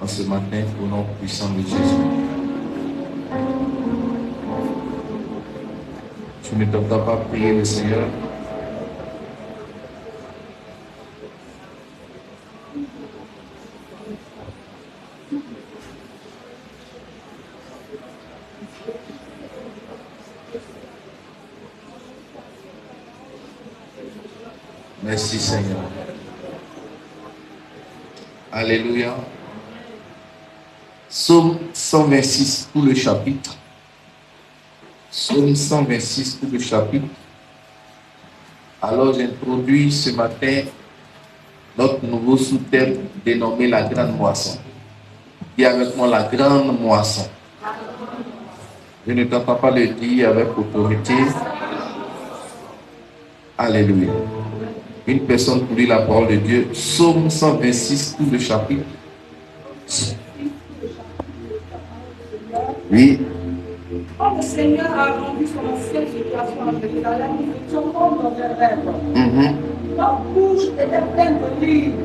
en ce matin au nom puissant de Jésus. Tu ne t'entends pas prier le Seigneur. Merci Seigneur. Alléluia. Psaume 126, tout le chapitre. Psaume 126, tout le chapitre. Alors j'introduis ce matin notre nouveau sous-thème dénommé la grande moisson. Dis avec moi la grande moisson. Je ne t'entends pas le dire avec autorité. Alléluia. Une personne pour lire la parole de Dieu. Psaume 126, tout le chapitre. Oui. Quand le Seigneur a rendu son ancienne situation à Jérusalem, nous étions comme dans un rêve. Notre bouche était pleine de livres.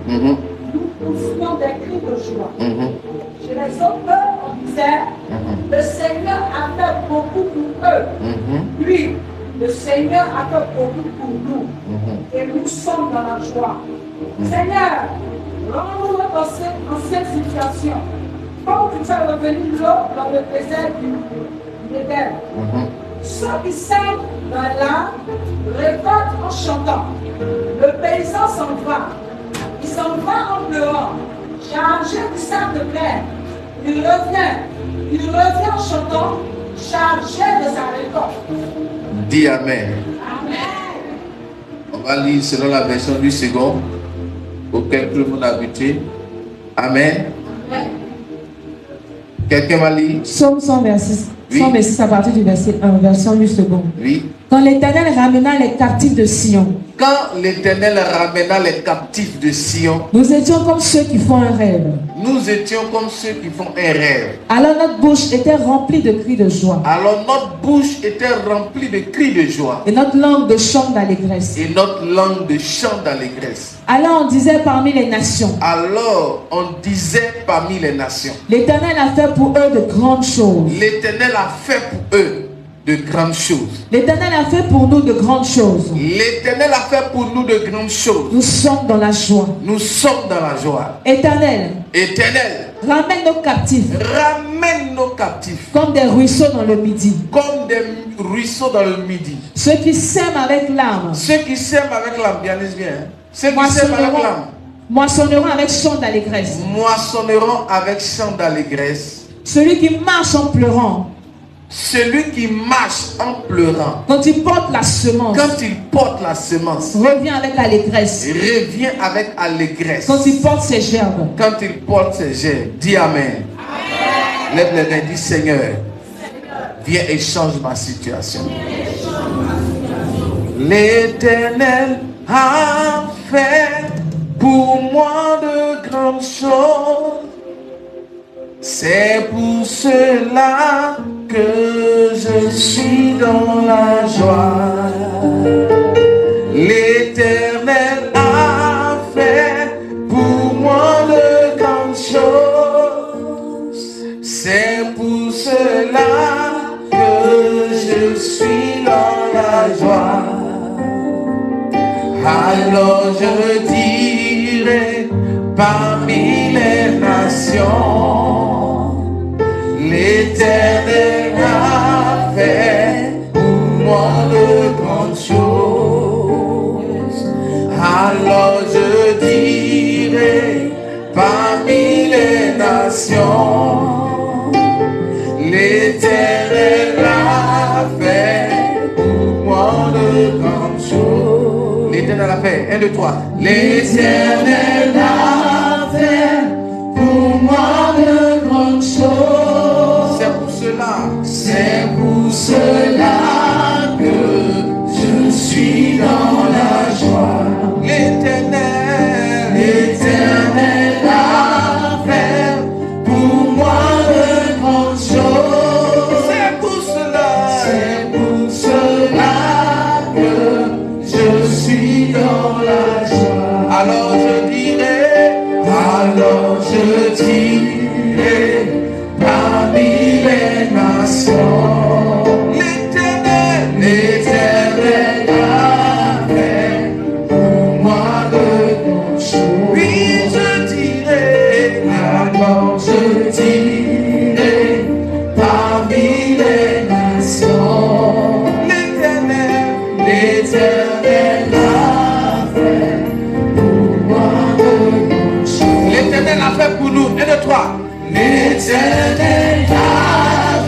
Nous poussions des cris de joie. Chez les autres, on disait, le Seigneur a fait beaucoup pour eux. Lui, le Seigneur a fait beaucoup pour nous. Et nous sommes dans la joie. Seigneur, rends-nous notre ancienne situation. Comme tu fais revenir l'eau dans le désert du Éden. Ceux qui sèment dans l'âme récoltent en chantant. Le paysan s'en va. Il s'en va en pleurant, chargé du sac de blé. Il revient en chantant, chargé de sa récolte. Dis Amen. Amen. On va lire selon la version du second, auquel tout le monde est habitué. Amen. Amen. Quelqu'un va lire? Psaume 126, Oui. 126 à partir du verset 1, version du second. Oui. Quand l'Éternel ramena les captifs de Sion, Quand l'Éternel ramena les captifs de Sion, nous étions comme ceux qui font un rêve. nous étions comme ceux qui font un rêve. Alors notre bouche était remplie de cris de joie, Alors notre bouche était remplie de cris de joie et notre langue de chants d'allégresse. et notre langue de chants d'allégresse. Alors on disait parmi les nations, Alors on disait parmi les nations, l'Éternel a fait pour eux de grandes choses. l'Éternel a fait pour eux de grandes choses. L'Éternel a fait pour nous de grandes choses. L'Éternel a fait pour nous de grandes choses. Nous sommes dans la joie. Nous sommes dans la joie. Éternel, Éternel, ramène nos captifs ramène nos captifs comme des ruisseaux dans le midi. comme des ruisseaux dans le midi. Ceux qui sèment avec larmes Ceux qui s'aiment avec l'âme, bien, hein? Ceux qui s'aiment avec l'âme moissonneront avec chants d'allégresse. moissonneront avec chant d'allégresse. Celui qui marche en pleurant, Celui qui marche en pleurant, quand il porte la semence, quand il porte la semence, revient avec allégresse. revient avec allégresse. Quand il porte ses gerbes, Quand il porte ses jets, dis Amen. Lève les mains, dis Seigneur, viens et change ma situation. L'Éternel a fait pour moi de grandes choses. C'est pour cela que je suis dans la joie. L'Éternel a fait pour moi de grandes choses. C'est pour cela que je suis dans la joie. Alors je dirai parmi les nations, l'Éternel a fait pour moi de grandes choses. Alors je dirai parmi les nations, l'Éternel a fait pour moi de grandes choses. L'Éternel a fait, 1, 2, 3. L'Éternel a fait pour moi de grandes choses. C'est pour cela que je suis dans la joie. L'Éternel a fait pour moi de grandes choses. C'est pour cela que je suis dans la joie. Alors je dirai je dirai parmi les nations, l'Éternel, l'Éternel a fait pour moi de grandes choses. L'Éternel a fait pour nous. 1, 2, 3. L'Éternel a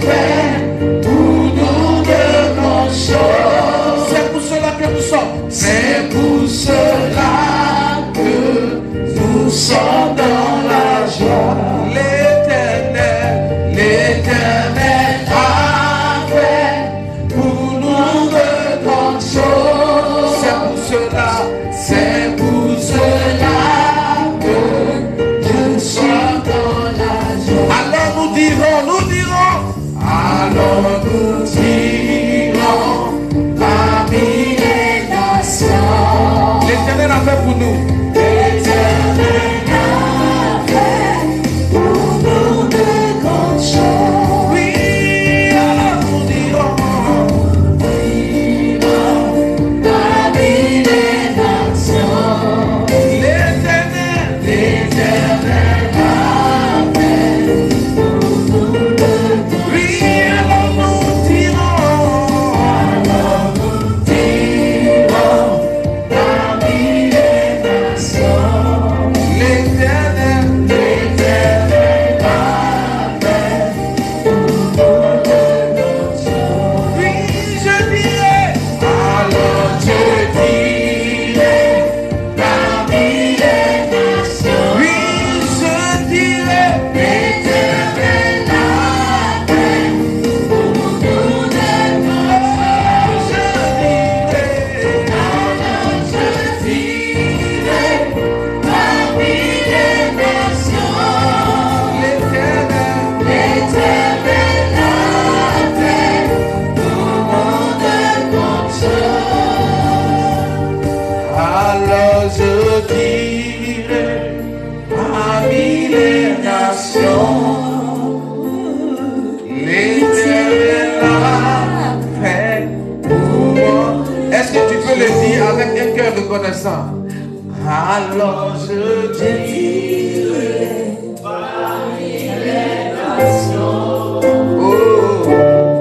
fait pour nous de grandes choses. C'est pour cela que nous sommes. C'est pour cela que nous sommes dans la joie. L'Éternel, l'Éternel a fait pour nous de grandes choses. C'est pour cela que nous sommes dans la joie. Alors nous dirons, alors nous dirons parmi les nations. L'Éternel a fait pour nous. L'Éternel a fait pour nous de grandes choses. Oui, alors nous dirons parmi les nations. L'Éternel, l'Éternel a fait pour nous de grandes choses. Oui, alors nous dirons parmi les nations. L'Éternel, l'Éternel a fait pour nous de grandes choses. Oui, je dirai, alors je dirai parmi les nations. Oui, je dirai, l'Éternel a fait pour nous de grandes choses. Je dirai, alors je dirai parmi les nations. L'Éternel, l'Éternel a fait pour nous de grandes choses. Alors je dirai parmi les nations. L'Éternel a fait pour moi. Est-ce que tu peux le dire avec un cœur reconnaissant? Alors je dirai parmi les nations. Oh,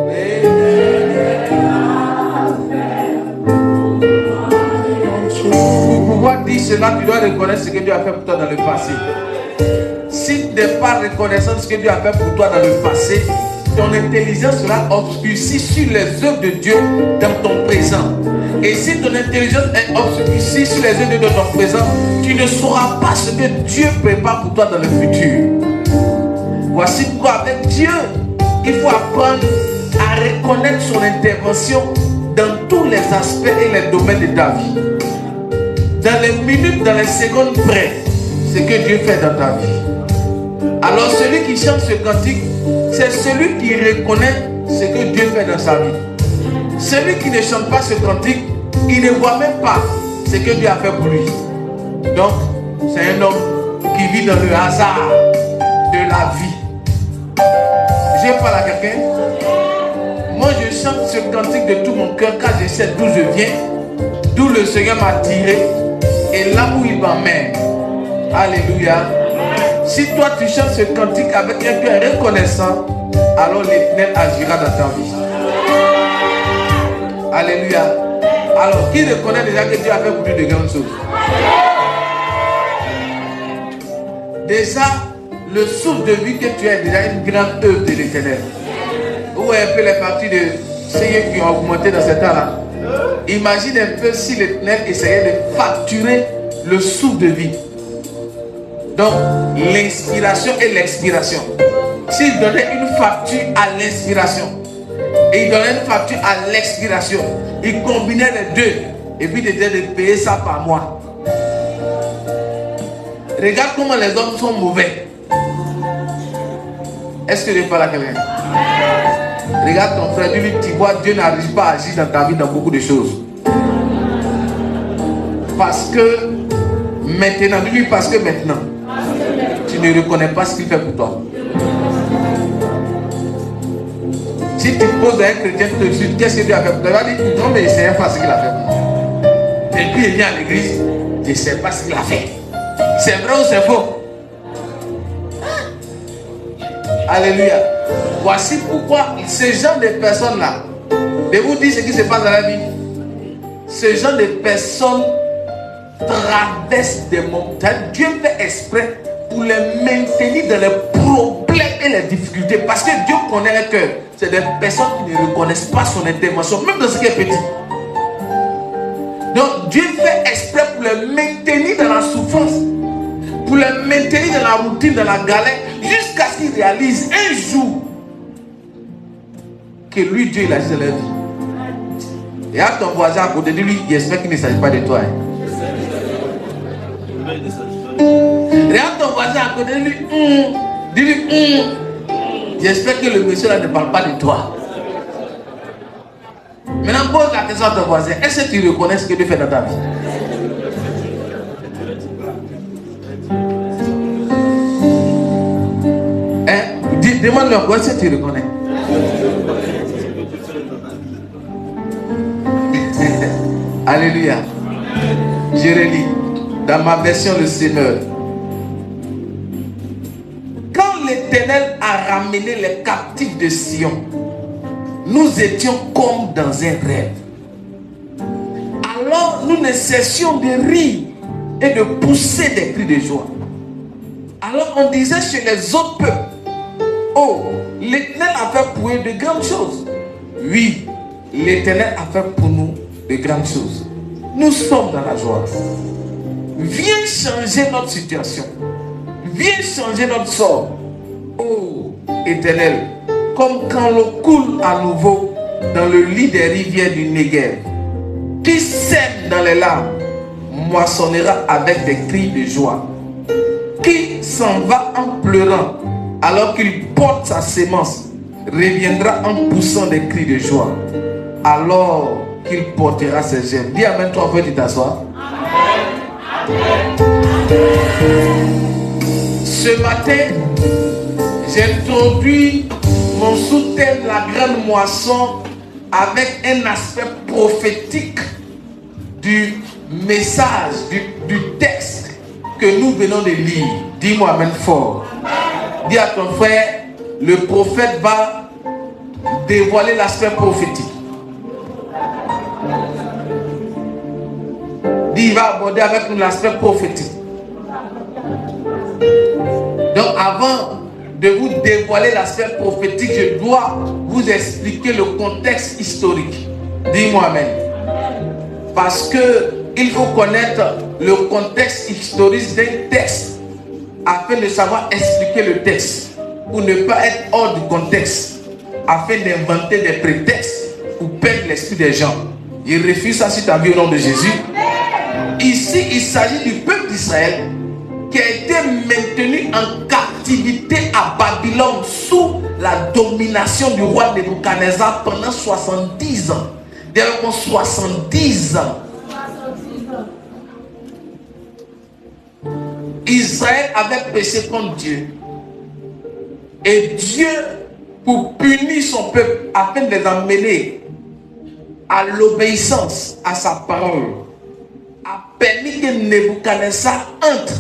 l'Éternel a fait pour pouvoir dire cela, tu dois reconnaître ce que Dieu a fait pour toi dans le passé. Si tu n'es pas reconnaissant de ce que Dieu a fait pour toi dans le passé, ton intelligence sera obscurcie sur les œuvres de Dieu dans ton présent. Et si ton intelligence est obscurcie sur les œuvres de Dieu dans ton présent, tu ne sauras pas ce que Dieu prépare pour toi dans le futur. Voici pourquoi avec Dieu, il faut apprendre à reconnaître son intervention dans tous les aspects et les domaines de ta vie. Dans les minutes, dans les secondes près, ce que Dieu fait dans ta vie. Alors celui qui chante ce cantique, c'est celui qui reconnaît ce que Dieu fait dans sa vie. Celui qui ne chante pas ce cantique, il ne voit même pas ce que Dieu a fait pour lui. Donc, c'est un homme qui vit dans le hasard de la vie. Je parle à quelqu'un. Moi, je chante ce cantique de tout mon cœur car je sais d'où je viens, d'où le Seigneur m'a tiré et là où il m'emmène. Alléluia. Si toi tu chantes ce cantique avec un cœur reconnaissant, alors l'Éternel agira dans ta vie. Alléluia. Alors, qui reconnaît déjà que Dieu a fait pour lui de grandes choses? Déjà, le souffle de vie que tu as est déjà une grande œuvre de l'Éternel. Où est un peu les parties de Seigneur qui ont augmenté dans ce temps-là? Imagine un peu si l'Éternel essayait de facturer le souffle de vie. Donc, l'inspiration et l'expiration. S'il donnait une facture à l'inspiration et il donnait une facture à l'expiration, il combinait les deux et puis il disait de payer ça par mois. Regarde comment les hommes sont mauvais. Est-ce que je parle à quelqu'un? Regarde ton frère, dis-lui, tu vois, Dieu n'arrive pas à agir dans ta vie dans beaucoup de choses. Parce que maintenant, dis-lui, parce que maintenant, tu ne reconnais pas ce qu'il fait pour toi. Si tu poses à un chrétien tout de suite, qu'est-ce que Dieu a fait pour toi? Il va dire, non mais je ne sais pas ce qu'il a fait pour moi. Et puis il vient à l'église, je ne sais pas ce qu'il a fait. C'est vrai ou c'est faux? Alléluia. Voici pourquoi ce genre de personnes-là, je vous dis ce qui se passe dans la vie. Ce genre de personnes traversent des montagnes. Dieu fait exprès pour les maintenir dans les problèmes et les difficultés. Parce que Dieu connaît le cœur. C'est des personnes qui ne reconnaissent pas son intervention, même dans ce qui est petit. Donc Dieu fait exprès pour les maintenir dans la souffrance, pour les maintenir dans la routine, dans la galère, jusqu'à ce qu'ils réalisent un jour que lui, Dieu, il agit dans leur vie. Et à ton voisin à côté de lui, j'espère qu'il ne s'agit pas de toi. Regarde ton voisin à côté de lui. Dis-lui, j'espère que le monsieur là ne parle pas de toi. Maintenant, pose la question à ton voisin. Est-ce que tu reconnais ce que Dieu fait dans ta vie? Demande-leur quoi, est-ce que tu reconnais? Alléluia. Je relis dans ma version le Seigneur. Quand l'Éternel a ramené les captifs de Sion, nous étions comme dans un rêve. Alors nous ne cessions de rire et de pousser des cris de joie. Alors on disait chez les autres peuples, oh, l'Éternel a fait pour eux de grandes choses. Oui, l'Éternel a fait pour nous de grandes choses. Nous sommes dans la joie. Viens changer notre situation. Viens changer notre sort. Oh, Éternel, comme quand l'eau coule à nouveau dans le lit des rivières du Néguev. Qui sème dans les larmes moissonnera avec des cris de joie. Qui s'en va en pleurant alors qu'il porte sa sémence reviendra en poussant des cris de joie alors qu'il portera ses gemmes. Dis amen, toi, peux-tu t'asseoir? Ce matin, j'ai introduit mon sous-thème, la grande moisson, avec un aspect prophétique du message, du texte que nous venons de lire. Dis-moi amen fort. Dis à ton frère, le prophète va dévoiler l'aspect prophétique. Dis, il va aborder avec nous l'aspect prophétique. Donc avant de vous dévoiler l'aspect prophétique, je dois vous expliquer le contexte historique. Dis-moi amen. Parce que il faut connaître le contexte historique d'un texte afin de savoir expliquer le texte, pour ne pas être hors du contexte, afin d'inventer des prétextes pour perdre l'esprit des gens. Il refuse ça sur ta vie au nom de Jésus. Ici, il s'agit du peuple d'Israël qui a été maintenu en captivité à Babylone sous la domination du roi Nebuchadnezzar pendant 70 ans. D'ailleurs, 70 ans. Israël avait péché contre Dieu. Et Dieu, pour punir son peuple, afin de les emmener à l'obéissance à sa parole, a permis que Nebuchadnezzar entre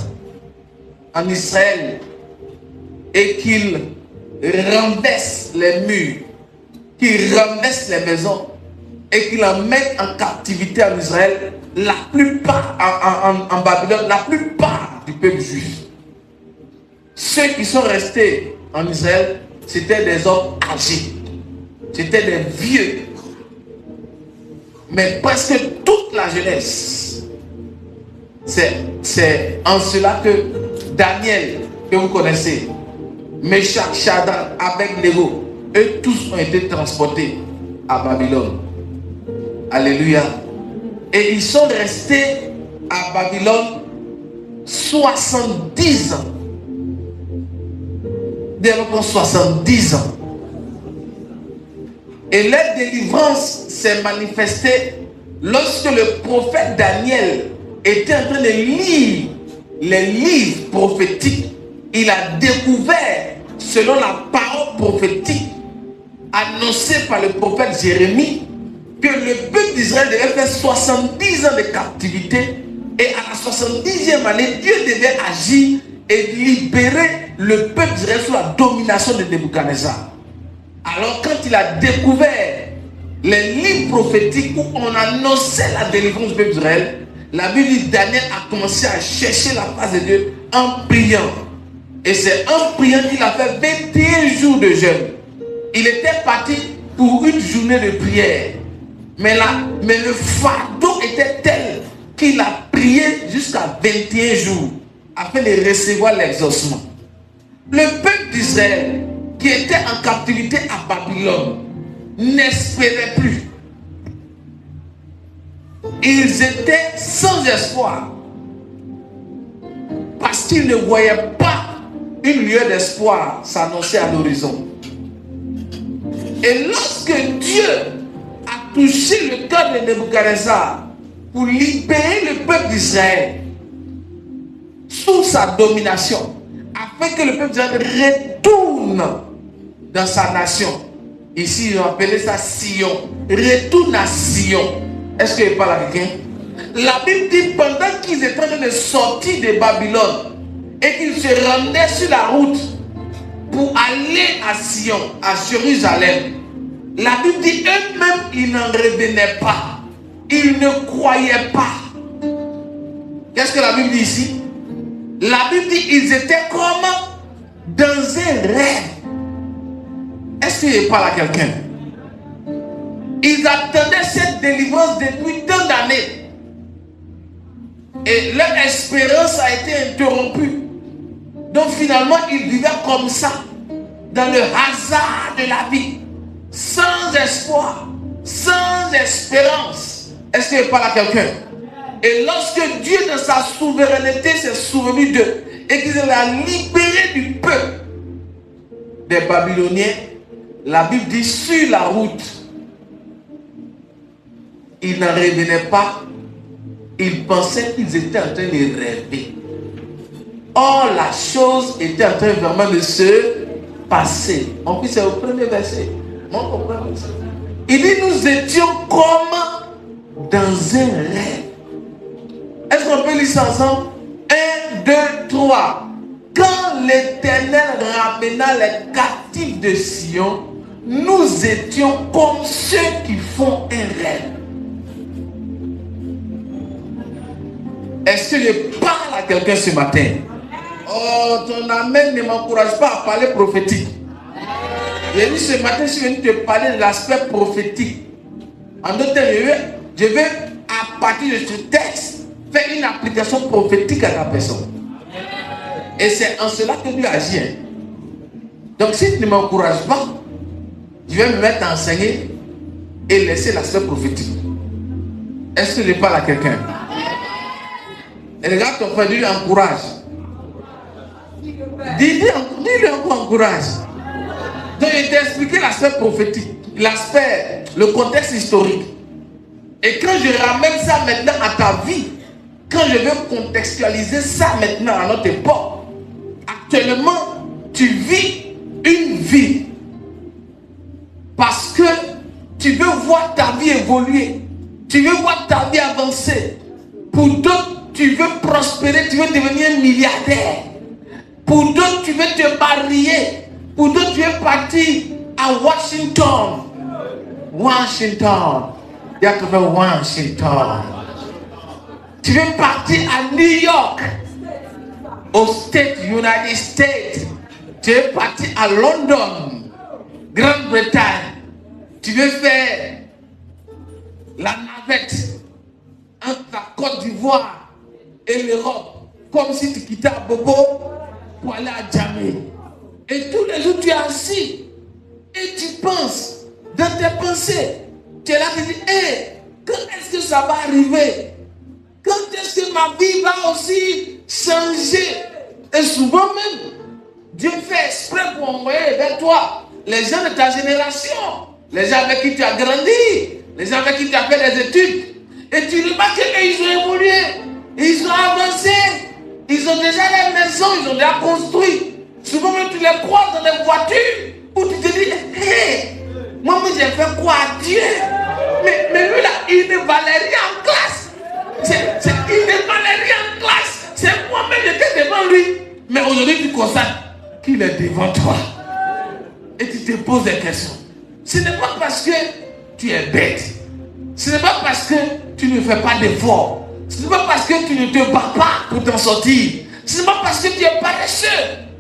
en Israël et qu'il renverse les murs, qu'il renverse les maisons et qu'il emmène en captivité en Israël la plupart, en Babylone, la plupart du peuple juif. Ceux qui sont restés en Israël, c'était des hommes âgés, c'était des vieux, mais presque toute la jeunesse. C'est en cela que Daniel, que vous connaissez, Meshach, Shadrach, Abednego, eux tous ont été transportés à Babylone. Alléluia. Et ils sont restés à Babylone 70 ans. Développement 70 ans. Et leur délivrance s'est manifestée lorsque le prophète Daniel était en train de lire les livres prophétiques. Il a découvert, selon la parole prophétique annoncée par le prophète Jérémie, que le peuple d'Israël devait faire 70 ans de captivité. Et à la 70e année, Dieu devait agir et libérer le peuple d'Israël sous la domination de Nebuchadnezzar. Alors quand il a découvert les livres prophétiques où on annonçait la délivrance du peuple d'Israël, la Bible dit Daniel a commencé à chercher la face de Dieu en priant. Et c'est en priant qu'il a fait 21 jours de jeûne. Il était parti pour une journée de prière. Mais le fardeau était tel qu'il a prié jusqu'à 21 jours afin de recevoir l'exaucement. Le peuple d'Israël qui était en captivité à Babylone n'espérait plus. Ils étaient sans espoir parce qu'ils ne voyaient pas une lueur d'espoir s'annoncer à l'horizon. Et lorsque Dieu a touché le cœur de Nebuchadnezzar pour libérer le peuple d'Israël sous sa domination, afin que le peuple d'Israël retourne dans sa nation. Ici, ils ont appelé ça Sion. Retourne à Sion. Est-ce que je parle à quelqu'un? La Bible dit pendant qu'ils étaient en train de sortir de Babylone et qu'ils se rendaient sur la route pour aller à Sion, à Jérusalem, la Bible dit eux-mêmes, ils n'en revenaient pas. Ils ne croyaient pas. Qu'est-ce que la Bible dit ici? La Bible dit ils étaient comme dans un rêve. Est-ce que je parle à quelqu'un? Ils attendaient cette délivrance depuis tant d'années. Et leur espérance a été interrompue. Donc finalement, ils vivaient comme ça, dans le hasard de la vie, sans espoir, sans espérance. Est-ce que je parle à quelqu'un? Et lorsque Dieu, dans sa souveraineté, s'est souvenu d'eux et qu'il a libéré du peuple des Babyloniens, la Bible dit sur la route, ils n'en revenaient pas. Ils pensaient qu'ils étaient en train de rêver. Or, la chose était en train vraiment de se passer. En plus, c'est au premier verset. Il dit, nous étions comme dans un rêve. Est-ce qu'on peut lire ça ensemble? 1, 2, 3. Quand l'Éternel ramena les captifs de Sion, nous étions comme ceux qui font un rêve. Est-ce que je parle à quelqu'un ce matin? Oh, ton amen ne m'encourage pas à parler prophétique. J'ai dit ce matin, je suis venu te parler de l'aspect prophétique. En d'autres termes, je vais, à partir de ce texte, faire une application prophétique à ta personne. Et c'est en cela que Dieu agit. Donc si tu ne m'encourages pas, je vais me mettre à enseigner et laisser l'aspect prophétique. Est-ce que je parle à quelqu'un? Et regarde ton frère, dis-lui encourage. Dis-lui encore encourage. Donc je t'ai expliqué l'aspect prophétique, l'aspect, le contexte historique. Et quand je ramène ça maintenant à ta vie, quand je veux contextualiser ça maintenant à notre époque, actuellement, tu vis une vie parce que tu veux voir ta vie évoluer, tu veux voir ta vie avancer. Pour d'autres, tu veux prospérer, tu veux devenir milliardaire. Pour d'autres, tu veux te marier. Pour d'autres, tu veux partir à Washington. Washington. Il y a trouvé Washington. Tu veux partir à New York, au United States. Tu veux partir à London, Grande-Bretagne. Tu veux faire la navette entre la Côte d'Ivoire et l'Europe, comme si tu quittais Bobo pour aller à Djamé. Et tous les jours, tu es assis et tu penses, dans tes pensées, tu es là qui dis, quand est-ce que ça va arriver? Quand est-ce que ma vie va aussi changer? Et souvent même, Dieu fait exprès pour envoyer vers toi les gens de ta génération, les gens avec qui tu as grandi, les gens avec qui tu as fait des études. Et tu remarques qu'ils ont évolué, ils ont avancé, ils ont déjà les maisons, ils ont déjà construit. Souvent même tu les croises dans des voitures où tu te dis, moi j'ai fait quoi à Dieu? Mais lui là, il ne valait rien en classe. Il ne valait rien en classe. C'est moi-même qui étais devant lui. Mais aujourd'hui tu constates qu'il est devant toi. Et tu te poses des questions. Ce n'est pas parce que tu es bête. Ce n'est pas parce que tu ne fais pas d'efforts. Ce n'est pas parce que tu ne te bats pas pour t'en sortir. Ce n'est pas parce que tu es paresseux.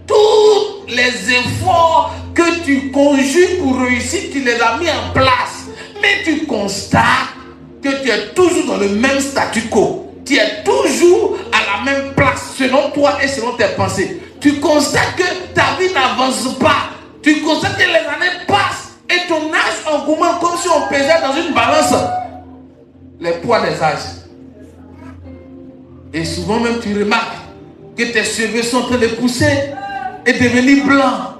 Tous les efforts que tu conjugues pour réussir, tu les as mis en place. Mais tu constates que tu es toujours dans le même statu quo. Tu es toujours à la même place selon toi et selon tes pensées. Tu constates que ta vie n'avance pas. Tu constates que les années passent et ton âge augmente comme si on pesait dans une balance les poids des âges. Et souvent même tu remarques que tes cheveux sont en train de pousser et devenir blancs.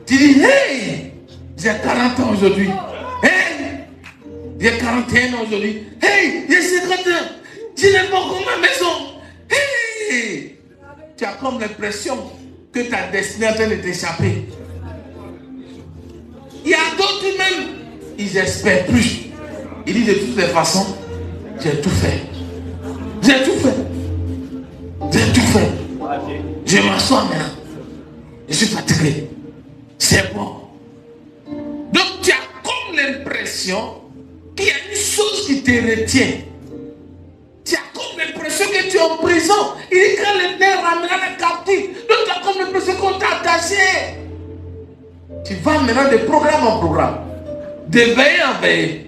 Tu dis, hey, j'ai 40 ans aujourd'hui. Hey, j'ai 41 ans aujourd'hui. Hey, j'ai 50 ans. Je n'ai pas encore ma maison. Hey, tu as comme l'impression que ta destinée est en train de t'échapper. Il y a d'autres même, ils espèrent plus. Ils disent de toutes les façons, j'ai tout fait. J'ai tout fait. J'ai tout fait. Je m'assois maintenant. Je suis fatigué. C'est bon. Donc tu as comme l'impression qu'il y a une chose qui te retient. Tu as comme l'impression que tu es en prison. Il dit que l'Éternel ramènera les captifs. Donc tu as comme l'impression qu'on t'a attaché. Tu vas maintenant de programme en programme, de veille en veille,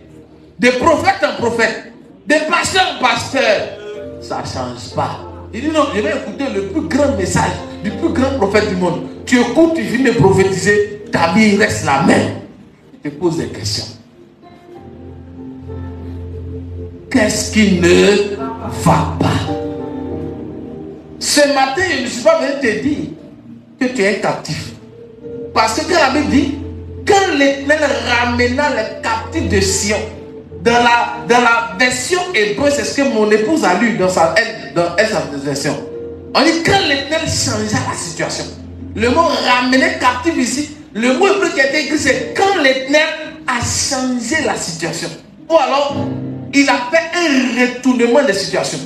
de prophète en prophète, de pasteur en pasteur. Ça ne change pas. Il dit non, je vais écouter le plus grand message du plus grand prophète du monde. Tu écoutes, tu finis de prophétiser, ta vie reste la même. Tu te poses des questions. Qu'est-ce qui ne va pas? Ce matin, je ne suis pas venu te dire que tu es captif. Parce que la Bible dit, quand l'Éternel ramena les captifs de Sion, dans la version hébreu, c'est ce que mon épouse a lu dans sa version. On dit quand l'Éternel changea la situation. Le mot ramener captif ici, le mot hébreu qui a été écrit, c'est quand l'Éternel a changé la situation. Ou alors, il a fait un retournement de situation.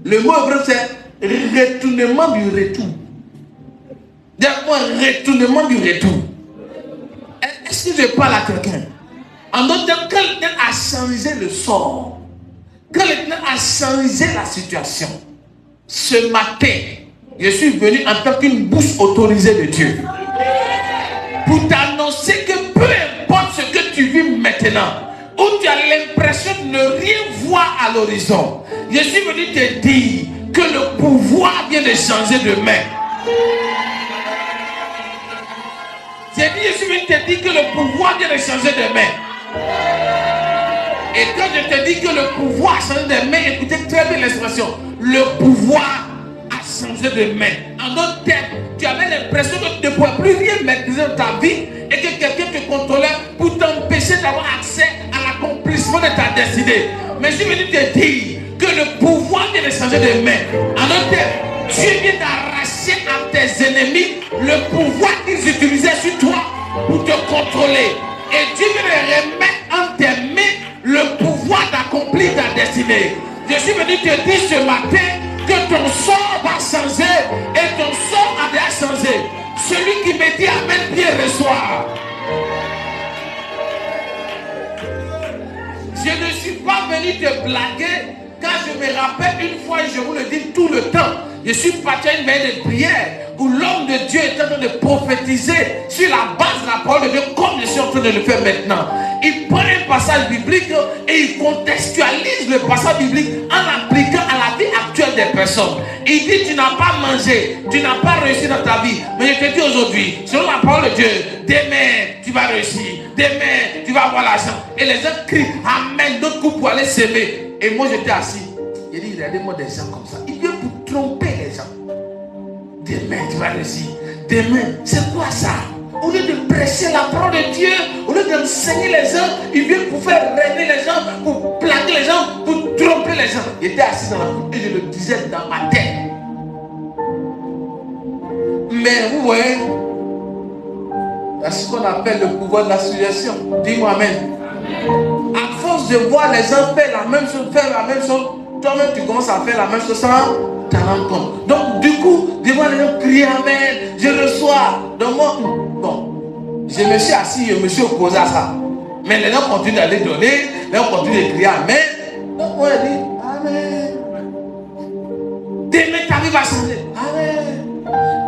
Le mot hébreu, c'est retournement du retour. Dis-moi, retournement du retour. Est-ce que je parle à quelqu'un? En d'autres termes, quand l'Éternel a changé le sort, quand l'Éternel a changé la situation, ce matin, je suis venu en tant qu'une bouche autorisée de Dieu pour t'annoncer que peu importe ce que tu vis maintenant, où tu as l'impression de ne rien voir à l'horizon, je suis venu te dire que le pouvoir vient de changer de main. J'ai dit, je suis venu te dire que le pouvoir vient de changer de main. Et quand je te dis que le pouvoir a changé de main, écoutez très bien l'expression. Le pouvoir a changé de main. En d'autres termes, tu avais l'impression que tu ne pouvais plus rien maîtriser dans ta vie et que quelqu'un te contrôlait pour t'empêcher d'avoir accès à l'accomplissement de ta destinée. Mais je suis venu te dire que le pouvoir vient de changer de main. En d'autres termes, Dieu vient d'arracher à tes ennemis le pouvoir qu'ils utilisaient sur toi pour te contrôler. Et Dieu vient de remettre en tes mains le pouvoir d'accomplir ta destinée. Je suis venu te dire ce matin que ton sort va changer et ton sort a déjà changé. Celui qui me dit Amen, bien reçoit. Je ne suis pas venu te blaguer quand je me rappelle une fois, et je vous le dis tout le temps, je suis parti à une veille de prière où l'homme de Dieu est en train de prophétiser sur la base de la parole de Dieu comme je suis en train de le faire maintenant. Il prend un passage biblique et il contextualise le passage biblique en l'appliquant à la vie actuelle des personnes. Il dit tu n'as pas mangé, tu n'as pas réussi dans ta vie. Mais je te dis aujourd'hui, selon la parole de Dieu, demain tu vas réussir, demain tu vas avoir l'argent. Et les gens crient Amen, d'autres coups pour aller s'aimer. Et moi j'étais assis. Il dit regardez-moi des gens comme ça. Il vient pour tromper les gens. Demain tu vas réussir. Demain, c'est quoi ça? Au lieu de prêcher la parole de Dieu, au lieu d'enseigner les gens, il vient pour faire rêver les gens, pour plaquer les gens, pour tromper les gens. Il était assis dans la cour et je le disais dans ma tête. Mais vous voyez, c'est ce qu'on appelle le pouvoir de la suggestion. Dis-moi Amen. À force de voir les gens faire la même chose, toi-même tu commences à faire la même chose sans t'en rendre compte. Donc du coup, devant vois les gens crier Amen, je reçois. Donc moi, bon, je me suis assis, je me suis opposé à ça. Mais les gens continuent d'aller donner, les gens continuent de crier Amen. Donc moi, je dis Amen. Demain, ta vie va changer. Amen.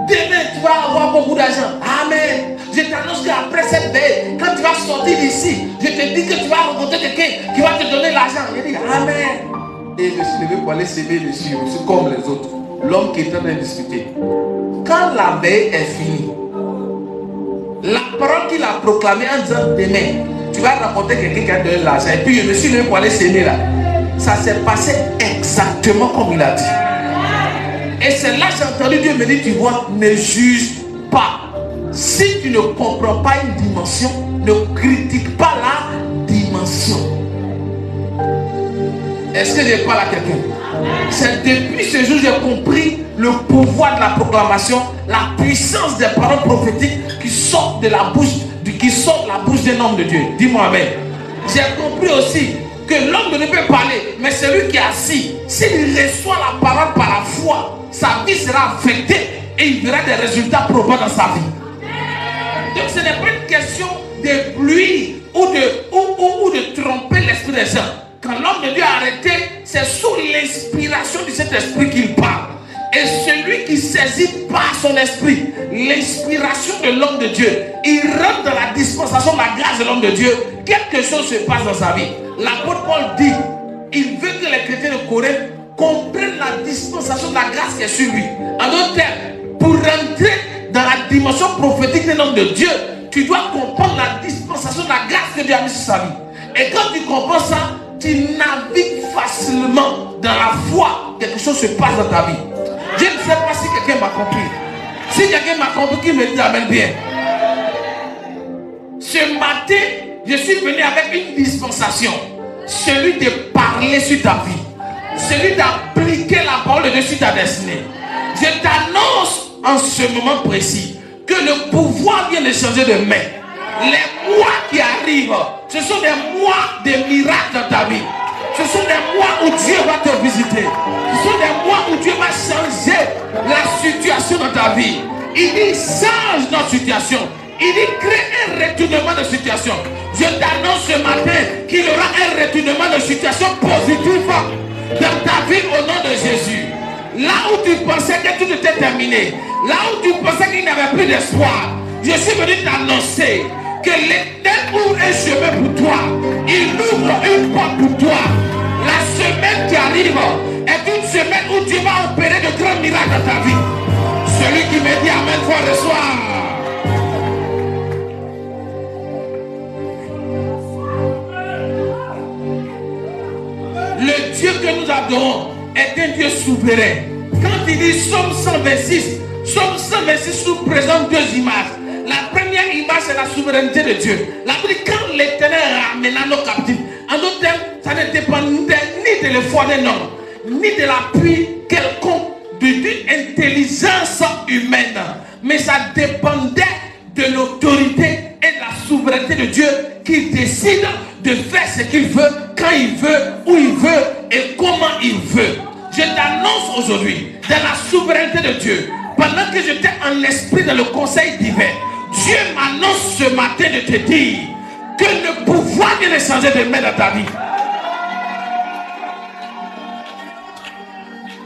Demain, tu vas avoir beaucoup d'argent. Amen. Je t'annonce qu'après cette veille, quand tu vas sortir d'ici, je te dis que tu vas rencontrer quelqu'un qui va te donner l'argent. Je dis Amen. Et je me suis levé pour aller s'aimer dessus. Je suis comme les autres. L'homme qui est en train de discuter. Quand la veille est finie, la parole qu'il a proclamée en disant demain, tu vas rencontrer quelqu'un qui a donné l'argent. Et puis je me suis levé pour aller s'aimer là. Ça s'est passé exactement comme il a dit. Et c'est là que j'ai entendu Dieu me dire, tu vois, ne juge pas. Si tu ne comprends pas une dimension, ne critique pas la dimension. Est-ce que je parle à quelqu'un? C'est depuis ce jour que j'ai compris le pouvoir de la proclamation, la puissance des paroles prophétiques qui sortent de la bouche, d'un homme de Dieu. Dis-moi Amen. J'ai compris aussi que l'homme ne peut parler, mais celui qui est assis, s'il reçoit la parole par la foi, sa vie sera affectée et il verra des résultats probants dans sa vie. Donc ce n'est pas une question de pluie ou de tromper l'esprit des gens. Quand l'homme de Dieu a arrêté, c'est sous l'inspiration de cet esprit qu'il parle. Et celui qui saisit par son esprit l'inspiration de l'homme de Dieu, il rentre dans la dispensation de la grâce de l'homme de Dieu. Quelque chose se passe dans sa vie. L'apôtre Paul dit, il veut que les chrétiens de Corinthe comprennent la dispensation de la grâce qui est sur lui. En d'autres termes, pour rentrer dans la dimension prophétique d'un homme de Dieu, tu dois comprendre la dispensation de la grâce que Dieu a mis sur sa vie. Et quand tu comprends ça, tu navigues facilement dans la foi. Quelque chose se passe dans ta vie. Je ne sais pas si quelqu'un m'a compris. Si quelqu'un m'a compris, qui me dit Amen bien. Ce matin, je suis venu avec une dispensation. Celui de parler sur ta vie. Celui d'appliquer la parole de Dieu sur ta destinée. Je t'annonce en ce moment précis que le pouvoir vient de changer de main. Les mois qui arrivent, ce sont des mois de miracles dans ta vie. Ce sont des mois où Dieu va te visiter. Ce sont des mois où Dieu va changer la situation dans ta vie. Il dit change notre situation. Il dit crée un retournement de situation. Je t'annonce ce matin qu'il y aura un retournement de situation positive dans ta vie au nom de Jésus. Là où tu pensais que tout était terminé, là où tu pensais qu'il n'y avait plus d'espoir, je suis venu t'annoncer que l'Éternel ouvre un chemin pour toi. Il ouvre une porte pour toi. La semaine qui arrive est une semaine où Dieu va opérer de grands miracles dans ta vie. Celui qui me dit Amen, faut recevoir. Le Dieu que nous adorons est un Dieu souverain. Quand il dit Somme 126 nous présente deux images. La première image, c'est la souveraineté de Dieu. La Bible, quand l'Éternel ramena nos captifs, en d'autres termes, ça ne dépendait ni de l'effort d'un homme, ni de l'appui quelconque d'une intelligence humaine, mais ça dépendait de l'autorité et de la souveraineté de Dieu qui décide de faire ce qu'il veut, quand il veut, où il veut et comment il veut. Je t'annonce aujourd'hui, dans la souveraineté de Dieu, pendant que j'étais en esprit dans le conseil divin, Dieu m'annonce ce matin de te dire que le pouvoir vient de changer de main dans ta vie.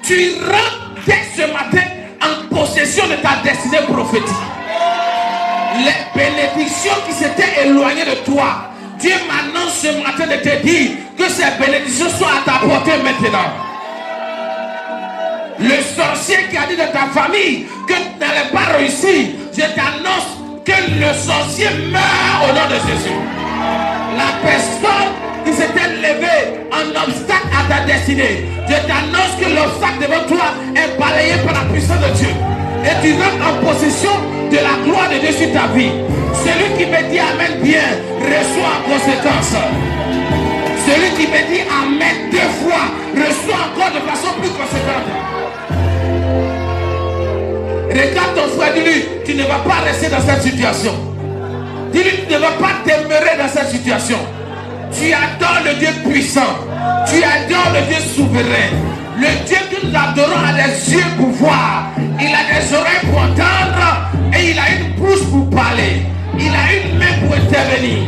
Tu rentres dès ce matin en possession de ta destinée prophétique. Les bénédictions qui s'étaient éloignées de toi, Dieu m'annonce ce matin de te dire que ces bénédictions soient à ta portée maintenant. Le sorcier qui a dit de ta famille que tu n'allais pas réussir, je t'annonce que le sorcier meurt au nom de Jésus. La personne qui s'était levée en obstacle à ta destinée, je t'annonce que l'obstacle devant toi est balayé par la puissance de Dieu. Et tu rentres en possession de la gloire de Dieu sur ta vie. Celui qui me dit Amen bien, reçoit en conséquence. Celui qui me dit Amen deux fois, reçoit encore de façon plus conséquente. Regarde ton frère, dis-lui, tu ne vas pas rester dans cette situation. Dis-lui, tu ne vas pas demeurer dans cette situation. Tu adores le Dieu puissant. Tu adores le Dieu souverain. Le Dieu que nous adorons a des yeux pour voir. Il a des oreilles pour entendre. Et il a une bouche pour parler. Il a une main pour intervenir.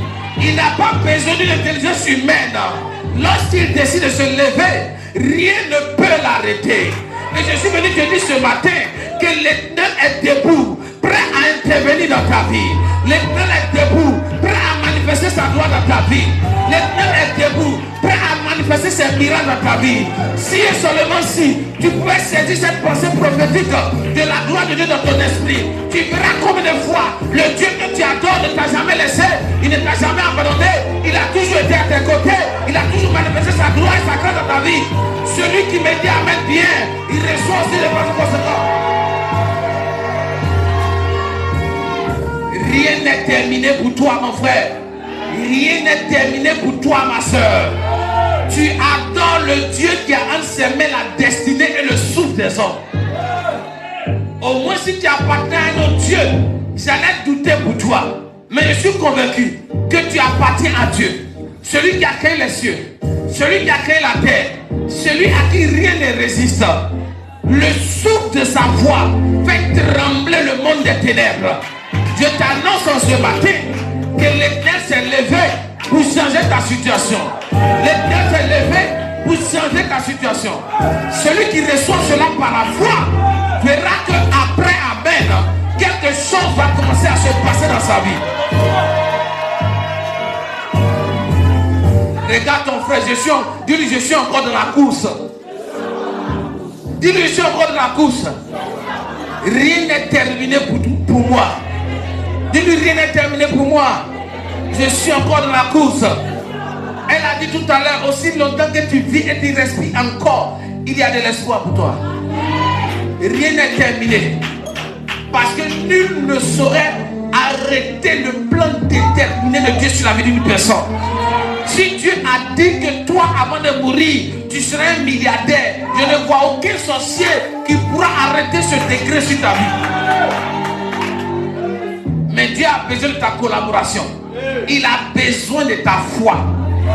Il n'a pas besoin d'une intelligence humaine. Lorsqu'il décide de se lever, rien ne peut l'arrêter. Et je suis venu te dire ce matin que l'Éternel est debout, prêt à intervenir dans ta vie. L'Éternel est debout, prêt à manifester sa gloire dans ta vie. L'Éternel est debout, prêt à manifester ses miracles dans ta vie. Si et seulement si tu pouvais saisir cette pensée prophétique de la gloire de Dieu dans ton esprit, tu verras combien de fois le Dieu que tu adores ne t'a jamais laissé, il ne t'a jamais abandonné, il a toujours été à tes côtés, il a toujours manifesté sa gloire et sa grâce dans ta vie. Celui qui me dit amen bien, il reçoit aussi les passes conséquentes. Rien n'est terminé pour toi, mon frère. Rien n'est terminé pour toi, ma soeur. Tu adores le Dieu qui a entre ses mains la destinée et le souffle des hommes. Au moins si tu appartiens à un autre Dieu, j'allais douter pour toi. Mais je suis convaincu que tu appartiens à Dieu. Celui qui a créé les cieux, celui qui a créé la terre, celui à qui rien ne résiste. Le souffle de sa voix fait trembler le monde des ténèbres. Je t'annonce en ce matin que l'Éternel s'est levé pour changer ta situation. L'Éternel s'est levé pour changer ta situation. Celui qui reçoit cela par la foi verra qu'après Amen, quelque chose va commencer à se passer dans sa vie. Regarde ton frère, dis-lui, je suis encore dans la course. Dis-lui, je suis encore dans la course. Rien n'est terminé pour moi. Dis-lui, rien n'est terminé pour moi. Je suis encore dans la course. Elle a dit tout à l'heure, aussi longtemps que tu vis et tu respires encore, il y a de l'espoir pour toi. Rien n'est terminé. Parce que nul ne saurait arrêter le plan déterminé de Dieu sur la vie d'une personne. Si Dieu a dit que toi, avant de mourir, tu serais un milliardaire, je ne vois aucun sorcier qui pourra arrêter ce décret sur ta vie. Mais Dieu a besoin de ta collaboration. Il a besoin de ta foi.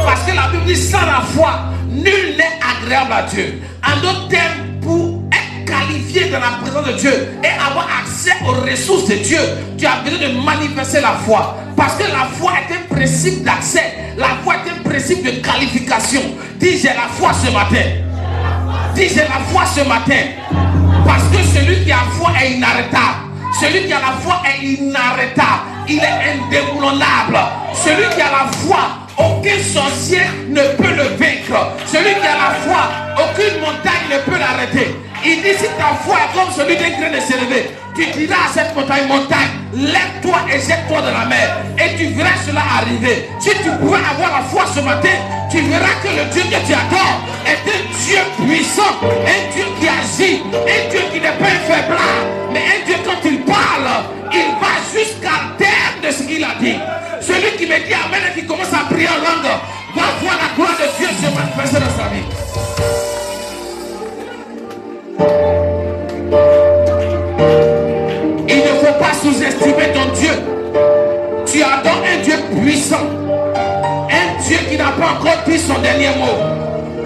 Parce que la Bible dit, sans la foi, nul n'est agréable à Dieu. En d'autres termes, pour être qualifié dans la présence de Dieu et avoir accès aux ressources de Dieu, tu as besoin de manifester la foi. Parce que la foi est un principe d'accès. La foi est un principe de qualification. Dis, j'ai la foi ce matin. Dis, j'ai la foi ce matin. Parce que celui qui a foi est inarrêtable. Celui qui a la foi est inarrêtable. Il est indéboulonnable. Celui qui a la foi, aucun sorcier ne peut le vaincre. Celui qui a la foi, aucune montagne ne peut l'arrêter. Il dit, si ta foi est comme celui d'un grain de s'élever, tu diras à cette montagne, lève-toi et jette-toi dans la mer. Et tu verras cela arriver. Si tu pouvais avoir la foi ce matin, tu verras que le Dieu que tu adores est un Dieu puissant, un Dieu qui agit, un Dieu qui n'est pas un faiblard, mais un Dieu quand il parle, il va jusqu'à terme de ce qu'il a dit. Celui qui me dit amen et qui commence à prier en langue, va voir la gloire de Dieu se manifester dans sa vie. Il ne faut pas sous-estimer ton Dieu. Tu adores un Dieu puissant, un Dieu qui n'a pas encore dit son dernier mot.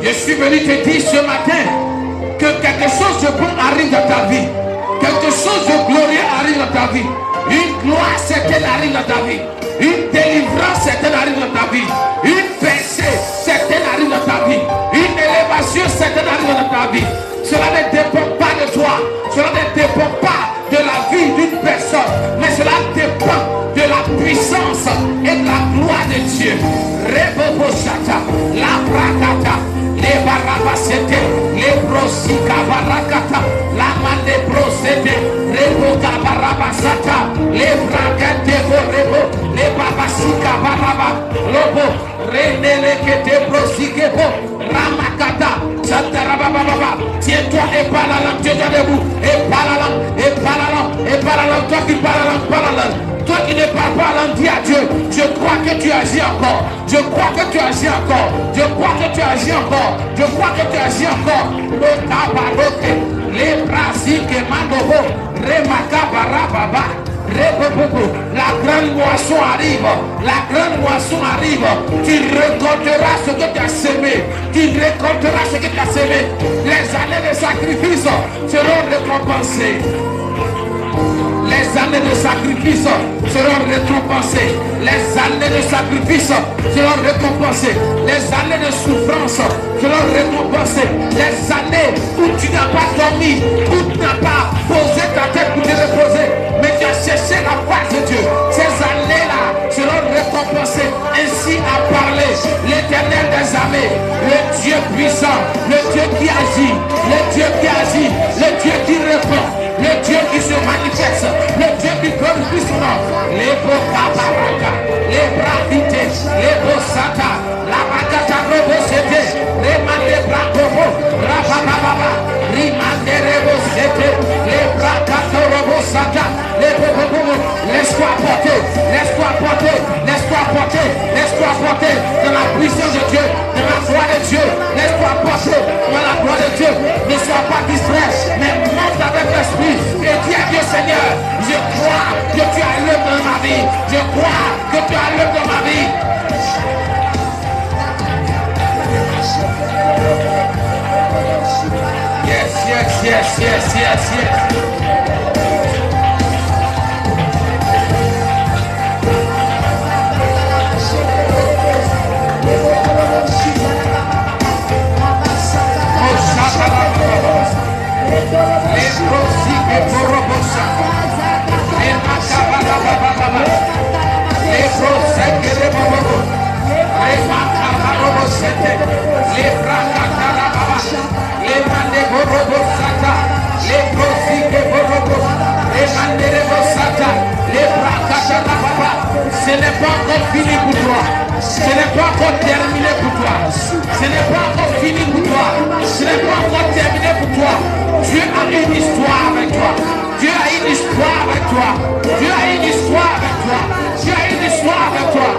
Je suis venu te dire ce matin que quelque chose de bon arrive dans ta vie, quelque chose de glorieux arrive dans ta vie, une gloire certaine arrive dans ta vie, une délivrance certaine arrive dans ta vie, une percée certaine arrive dans ta vie, une élévation certaine arrive dans ta vie. Cela ne dépend pas de toi, cela ne dépend pas de la vie d'une personne, mais cela dépend de la puissance et de la gloire de Dieu. Reboboshata, la brakata, les barabasete, les brosika barakata, la mande brosete, reboka barabasata, les brakate borebo, les babasika baraba, lobo, renelekete brosikebo, ramakata, chantarabababa. Tiens-toi et parle la langue, tiens-toi debout, et parle la langue, et parle la langue, et parle la langue, toi qui parles la langue, parle la langue. Toi qui ne parles pas la langue, dis à Dieu, je crois que tu agis encore, je crois que tu agis encore, je crois que tu agis encore, je crois que tu agis encore. Le tabaroke, les brasiques mandobo, remaka barababa, La grande moisson arrive. La grande moisson arrive. Tu récolteras ce que tu as semé. Tu récolteras ce que tu as semé. Les années de sacrifice seront récompensées. Les années de sacrifice seront récompensées. Les années de sacrifice seront récompensées. Les années de souffrance seront récompensées. Les années où tu n'as pas dormi, où tu n'as pas posé ta tête pour te reposer, mais tu as cherché la face de Dieu. Ces années-là seront récompensées. Ainsi a parlé l'Éternel des armées, le Dieu puissant, le Dieu qui agit, le Dieu qui agit, le Dieu qui répond, le Dieu qui se manifeste, le Dieu qui glorifie son nom. Les beaux cabaraka, les bravités, les beaux sata, la bagata robosete, les mandés bracobo, rabababa, rimande rebosete, les bracato robosata, les bobo, laisse-toi porter, laisse-toi porter, laisse-toi porter, laisse-toi porter dans la puissance de Dieu, dans la gloire de Dieu, laisse-toi porter dans la gloire de Dieu. Ne sois pas distrait, mais monte avec l'esprit et dis à Dieu, Seigneur, je crois que tu as l'œuvre dans ma vie, je crois que tu as l'œuvre dans ma vie. Yes, yes, yes, yes, yes, yes. Ce n'est pas encore fini pour toi. Ce n'est pas encore terminé pour toi. Ce n'est pas encore fini pour toi. Ce n'est pas encore terminé pour toi. Dieu a une histoire avec toi. Dieu a une histoire avec toi. Dieu a une histoire avec toi. Dieu a une histoire avec toi.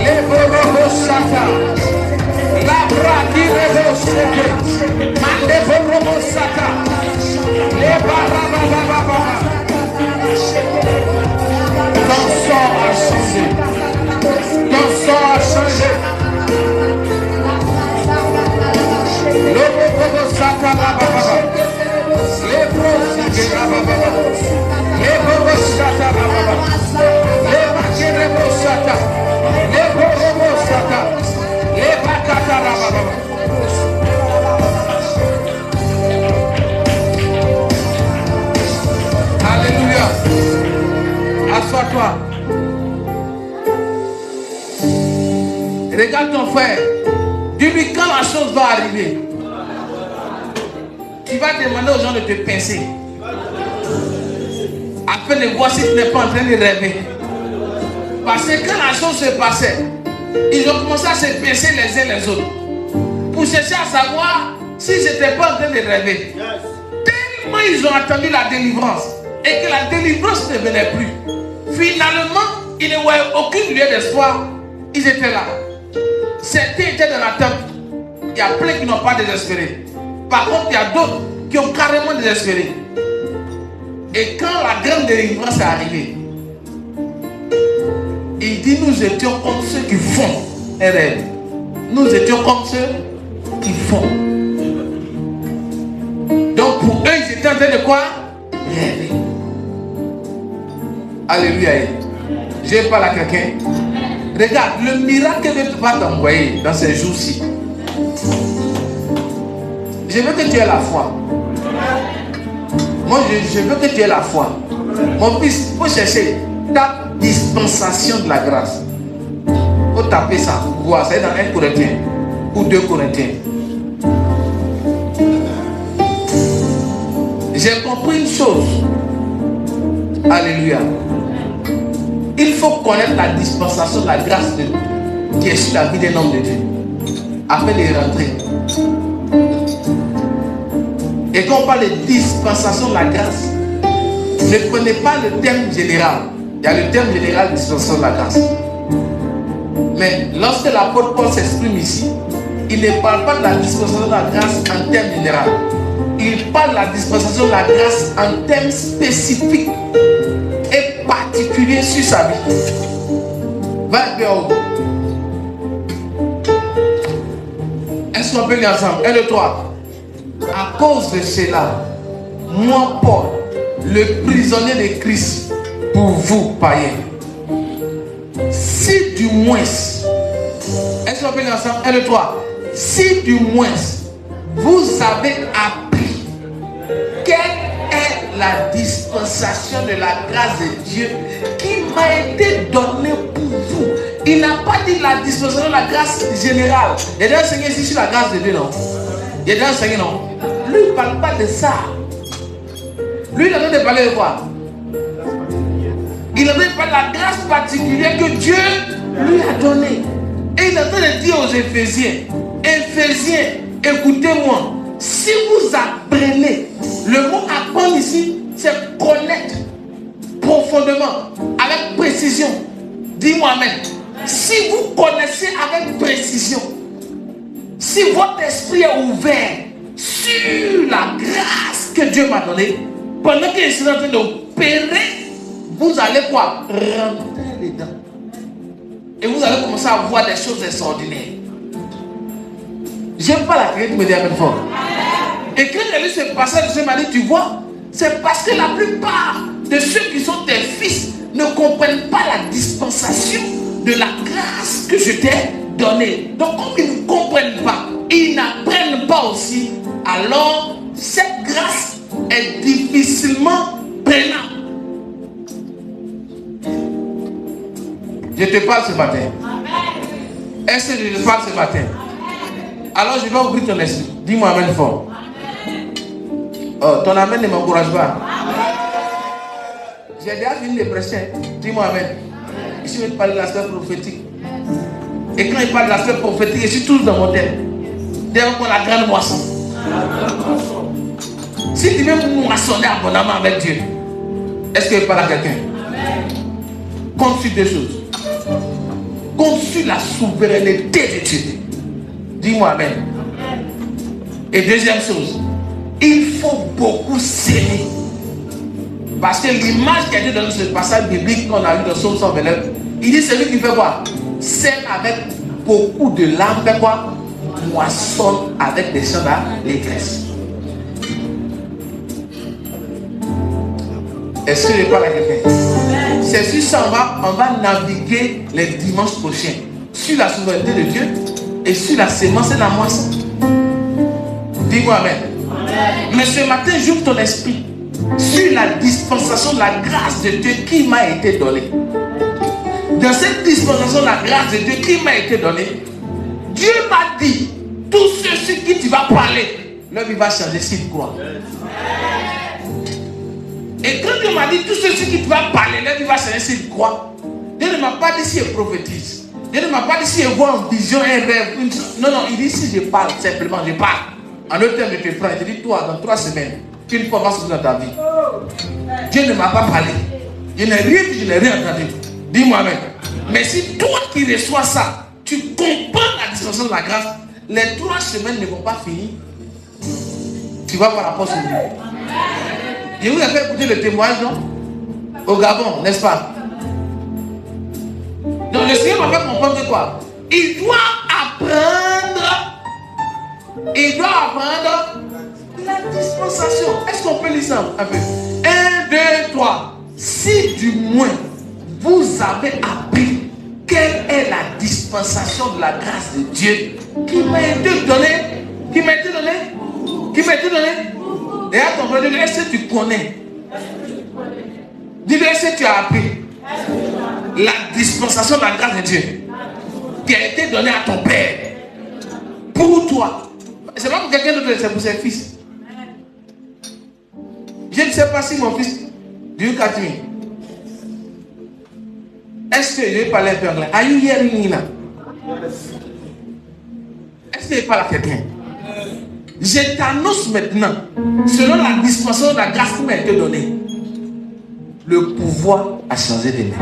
Les borobosata, la bradi rebosete, mande borobosata, les barababababa. Ton sort a changé. Ton sort a changé. Le borobosata bababa, les brosike bababa, les borobosata bababa. Alléluia. Assois-toi. Regarde ton frère. Dis-lui quand la chose va arriver. Tu vas demander aux gens de te pincer afin de voir si tu n'es pas en train de rêver. Parce que quand la chose se passait, ils ont commencé à se pincer les uns les autres pour chercher à savoir s'ils n'étaient pas en train de rêver. Tellement ils ont attendu la délivrance et que la délivrance ne venait plus. Finalement, ils ne voyaient aucune lieu d'espoir. Ils étaient là. Certains étaient dans l'attente. Il y a plein qui n'ont pas désespéré. Par contre, il y a d'autres qui ont carrément désespéré. Et quand la grande délivrance est arrivée, il dit nous étions comme ceux qui font un rêve. Nous étions comme ceux qui font. Donc pour eux, ils étaient en train de quoi? Rêver. Alléluia. Je parle à quelqu'un. Regarde, le miracle que Dieu va t'envoyer dans ces jours-ci. Je veux que tu aies la foi. Moi, je veux que tu aies la foi. Mon fils, il faut chercher ta dispensation de la grâce. Il faut taper ça. Voir, c'est dans 1 Corinthiens ou 2 Corinthiens. J'ai compris une chose. Alléluia. Il faut connaître la dispensation de la grâce de Dieu qui est sur la vie d'un homme de Dieu afin de rentrer. Et quand on parle de dispensation de la grâce, Ne prenez pas le terme général. Il y a le terme général dispensation de la grâce. Mais lorsque l'apôtre Paul s'exprime ici, il ne parle pas de la dispensation de la grâce en termes général. Il parle de la dispensation de la grâce en termes spécifiques et particuliers sur sa vie. Va bien haut. Est-ce qu'on peut lire ensemble? 1, 2, 3. À cause de cela, moi, Paul, le prisonnier de Christ, pour vous, païens, si du moins, est-ce qu'on peut lire ensemble? 1, 2, 3. Si du moins, vous avez appris quelle est la dispensation de la grâce de Dieu qui m'a été donnée pour vous. Il n'a pas dit la dispensation de la grâce générale. Il a enseigné ici sur la grâce de Dieu, non? Il a enseigné, non? Lui, il ne parle pas de ça. Lui, il a envie de parler de quoi? Il a envie de parler de la grâce particulière que Dieu lui a donnée. Et il est en train de dire aux Éphésiens, écoutez-moi, si vous apprenez, le mot apprendre ici, c'est connaître profondément, avec précision. Dis-moi amen. Si vous connaissez avec précision, si votre esprit est ouvert sur la grâce que Dieu m'a donnée, pendant qu'il est en train d'opérer, vous allez quoi? Rentrer dedans. Et vous allez commencer à voir des choses extraordinaires. J'aime pas la critique, me dit avec fort. Et quand j'ai lu ce passage, je m'ai dit, tu vois, c'est parce que la plupart de ceux qui sont tes fils ne comprennent pas la dispensation de la grâce que je t'ai donnée. Donc, comme ils ne comprennent pas, ils n'apprennent pas aussi, alors cette grâce est difficilement prenable. Je te parle ce matin. Est-ce que je te parle ce matin? Alors je vais ouvrir ton esprit. Dis-moi amen fort. Oh, ton amen ne m'encourage pas. J'ai déjà fini de prêcher. Dis-moi amen. Ici, je vais te parler de l'aspect prophétique. Et quand il parle de l'aspect prophétique, je suis tous dans mon thème. D'ailleurs, pour la grande moisson. Si tu veux moissonner abondamment avec Dieu, est-ce qu'il parle à quelqu'un? Compte sur deux choses. Compte sur la souveraineté de Dieu. Dis-moi amen. Et deuxième chose, il faut beaucoup s'aimer. Parce que l'image qui a été donnée dans ce passage biblique qu'on a lu dans Psaume 129, il dit celui qui fait quoi? Sème avec beaucoup de larmes, fait quoi? Moissonne avec des chants d'allégresse. Est-ce que je parle à quelqu'un? C'est sur ça on va naviguer les dimanches prochains sur la souveraineté de Dieu et sur la sémence et la moisson. Dis-moi amen. Mais ce matin, j'ouvre ton esprit sur la dispensation de la grâce de Dieu qui m'a été donnée. Dans cette dispensation de la grâce de Dieu qui m'a été donnée, Dieu m'a dit, tous ceux sur qui tu vas parler, leur vie va changer s'il croit. Et quand Dieu m'a dit, tous ceux sur qui tu vas parler, leur vie va changer s'il croit, Dieu ne m'a pas dit si je prophétise. Dieu ne m'a pas dit si je vois en vision un rêve. Non, il dit si je parle, simplement je parle. En autre terme, je te prends, je te dis, toi, dans 3 semaines, une fois va se dans ta vie. Dieu ne m'a pas parlé. Je n'ai rien entendu. Dis-moi amen. Mais si toi qui reçois ça, tu comprends la dispensation de la grâce, les 3 semaines ne vont pas finir. Tu vas voir la force de Dieu. Je vous ai fait écouter le témoignage, non? Au Gabon, n'est-ce pas? Donc le Seigneur m'a fait comprendre que quoi? Il doit apprendre la dispensation. Est-ce qu'on peut lire ça un peu? 1, 2, 3. Si du moins vous avez appris quelle est la dispensation de la grâce de Dieu qui m'a été donnée, et à ton frère, est-ce que tu connais? Dis-lui, est-ce que tu as appris la dispensation de la grâce de Dieu qui a été donnée à ton père pour toi? C'est pas pour quelqu'un d'autre, c'est pour ses fils. Je ne sais pas si mon fils du Katmi, est-ce que je vais parler un peu anglais? Are you hearing me now? Est-ce que je parle à quelqu'un? Je t'annonce maintenant, selon la dispensation de la grâce qui m'a été donnée, le pouvoir a changé de main.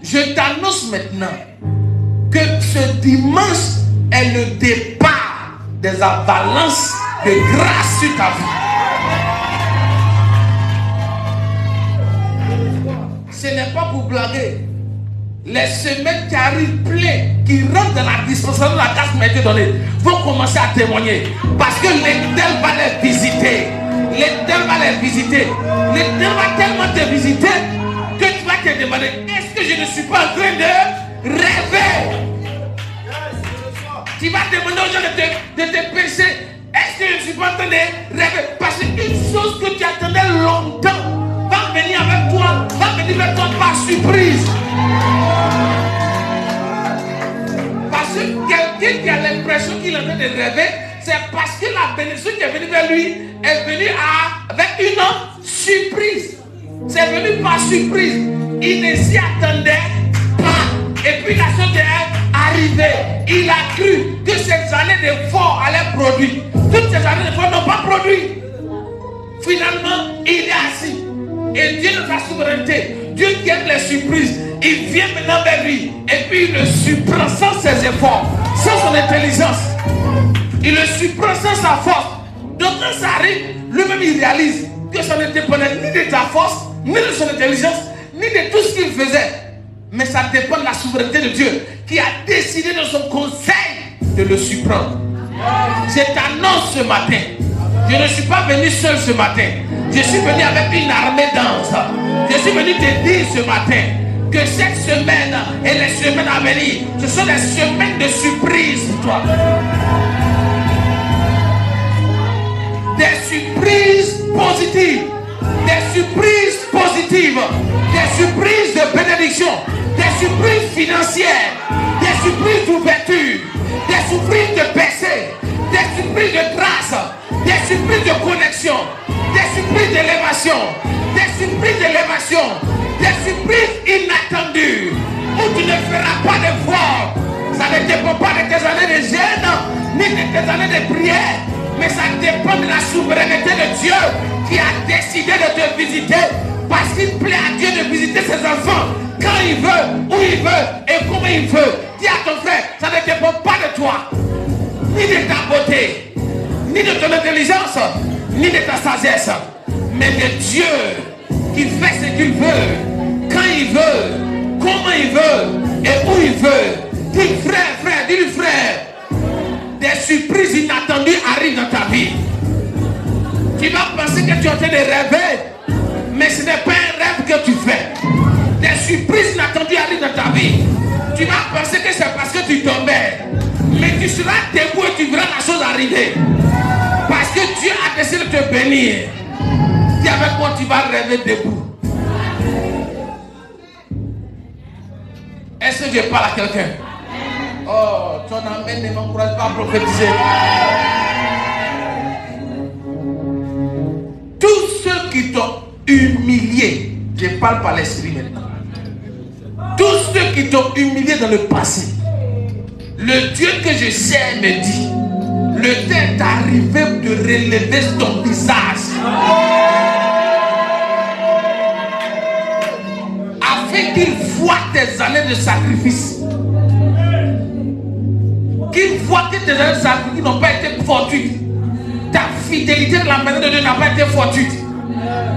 Je t'annonce maintenant que ce dimanche est le départ des avalanches de grâce sur ta vie. Ce n'est pas pour blaguer. Les semaines qui arrivent pleines, qui rentrent dans la dispensation de la grâce qui m'a été donnée, vont commencer à témoigner. Parce que l'Éternel va les visiter. L'Éternel va les visiter. L'Éternel va tellement te visiter que tu vas te demander, est-ce que je ne suis pas en train de rêver? Tu vas demander aux gens de te penser, est-ce que je ne suis pas en train de rêver? Parce qu'une chose que tu attendais longtemps va venir avec toi, va venir vers toi par surprise. Parce que quelqu'un qui a l'impression qu'il est en train de rêver, c'est parce que la bénédiction qui est venue vers lui est venue avec une surprise. C'est venu par surprise. Il ne s'y attendait pas. Et puis la chose est arrivée. Il a cru que ces années d'efforts allaient produire. Toutes ces années d'efforts n'ont pas produit. Finalement, il est assis. Et Dieu de sa souveraineté, Dieu qui aime les surprises, il vient maintenant vers lui. Et puis il le surprend sans ses efforts, sans son intelligence. Il le surprend sans sa force. Donc quand ça arrive, lui-même il réalise que ça ne dépendait ni de ta force, ni de son intelligence, ni de tout ce qu'il faisait. Mais ça dépend de la souveraineté de Dieu qui a décidé de son conseil de le surprendre. Je t'annonce ce matin, je ne suis pas venu seul ce matin. Je suis venu avec une armée d'anges. Je suis venu te dire ce matin que cette semaine et les semaines à venir, ce sont des semaines de surprise pour toi. Des surprises positives. Des surprises positives. Des surprises de bénédiction. Des surprises financières. Des surprises d'ouverture. Des surprises de percée. Des surprises de grâce. Des surprises de connexion. Des surprises d'élévation, des surprises d'élévation, des surprises inattendues, où tu ne feras pas d'efforts. Ça ne dépend pas de tes années de jeûne, ni de tes années de prière, mais ça dépend de la souveraineté de Dieu qui a décidé de te visiter, parce qu'il plaît à Dieu de visiter ses enfants quand il veut, où il veut et comment il veut. Dis à ton frère, ça ne dépend pas de toi, ni de ta beauté, ni de ton intelligence, ni de ta sagesse, mais de Dieu qui fait ce qu'il veut, quand il veut, comment il veut et où il veut. Dis frère, dis-lui frère, des surprises inattendues arrivent dans ta vie. Tu vas penser que tu es en train de rêver, mais ce n'est pas un rêve que tu fais. Des surprises inattendues arrivent dans ta vie. Tu vas penser que c'est parce que tu tombais, mais tu seras debout et tu verras la chose arriver. Parce que Dieu a décidé de te bénir. Dis avec moi, tu vas rêver debout. Est-ce que je parle à quelqu'un? Oh, ton amen ne m'encourage pas à prophétiser. Tous ceux qui t'ont humilié, je parle par l'esprit maintenant. Tous ceux qui t'ont humilié dans le passé, le Dieu que je sais me dit, le temps est arrivé de relever ton visage. Afin qu'il voit tes années de sacrifice. Qu'il voit que tes années de sacrifice n'ont pas été fortuites. Ta fidélité de la maison de Dieu n'a pas été fortuite.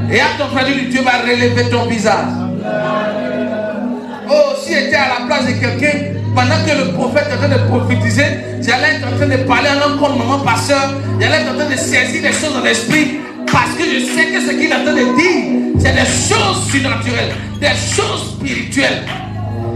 Et à ton frère, Dieu va relever ton visage. Oh, si j'étais à la place de quelqu'un, pendant que le prophète est en train de prophétiser, j'allais être en train de parler en langue comme maman pasteur, j'allais être en train de saisir les choses dans l'esprit, parce que je sais que ce qu'il est en train de dire, c'est des choses surnaturelles, des choses spirituelles.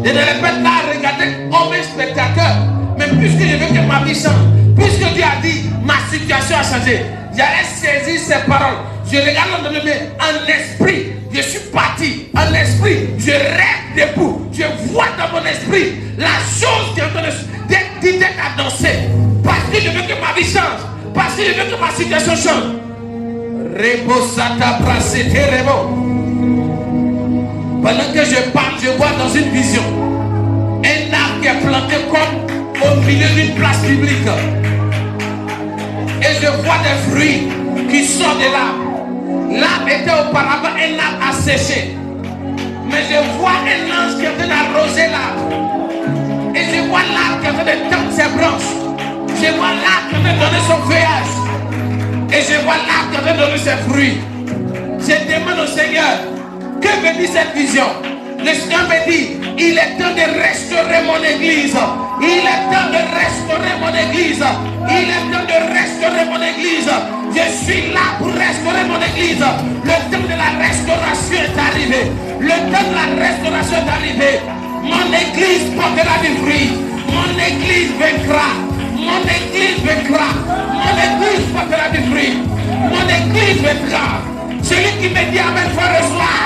Je ne répète là, regardez comme un spectateur, mais puisque je veux que ma vie change, puisque Dieu a dit, ma situation a changé, j'allais saisir ces paroles, je regarde dans le main en esprit. Je suis parti en esprit, je rêve debout, je vois dans mon esprit la chose qui est en train d'être annoncée. Parce que je veux que ma vie change, parce que je veux que ma situation change. Pendant que je parle, je vois dans une vision un arbre qui est planté comme au milieu d'une place publique. Et je vois des fruits qui sort de l'arbre. L'arbre était auparavant un arbre asséché. Mais je vois un ange qui est en train d'arroser l'arbre. Et je vois l'arbre qui est en train de tendre ses branches. Je vois l'arbre qui est en train de donner son feuillage. Et je vois l'arbre qui est en train de donner ses fruits. Je demande au Seigneur, que veut dire cette vision? Le Seigneur me dit, il est temps de restaurer mon église. Il est temps de restaurer mon église. Il est temps de restaurer mon église. Je suis là pour restaurer mon église. Le temps de la restauration est arrivé. Le temps de la restauration est arrivé. Mon église portera du fruit. Mon église vaincra. Mon église vaincra. Mon église portera du fruit. Mon église vaincra. Celui qui me dit amen, frère, reçoit.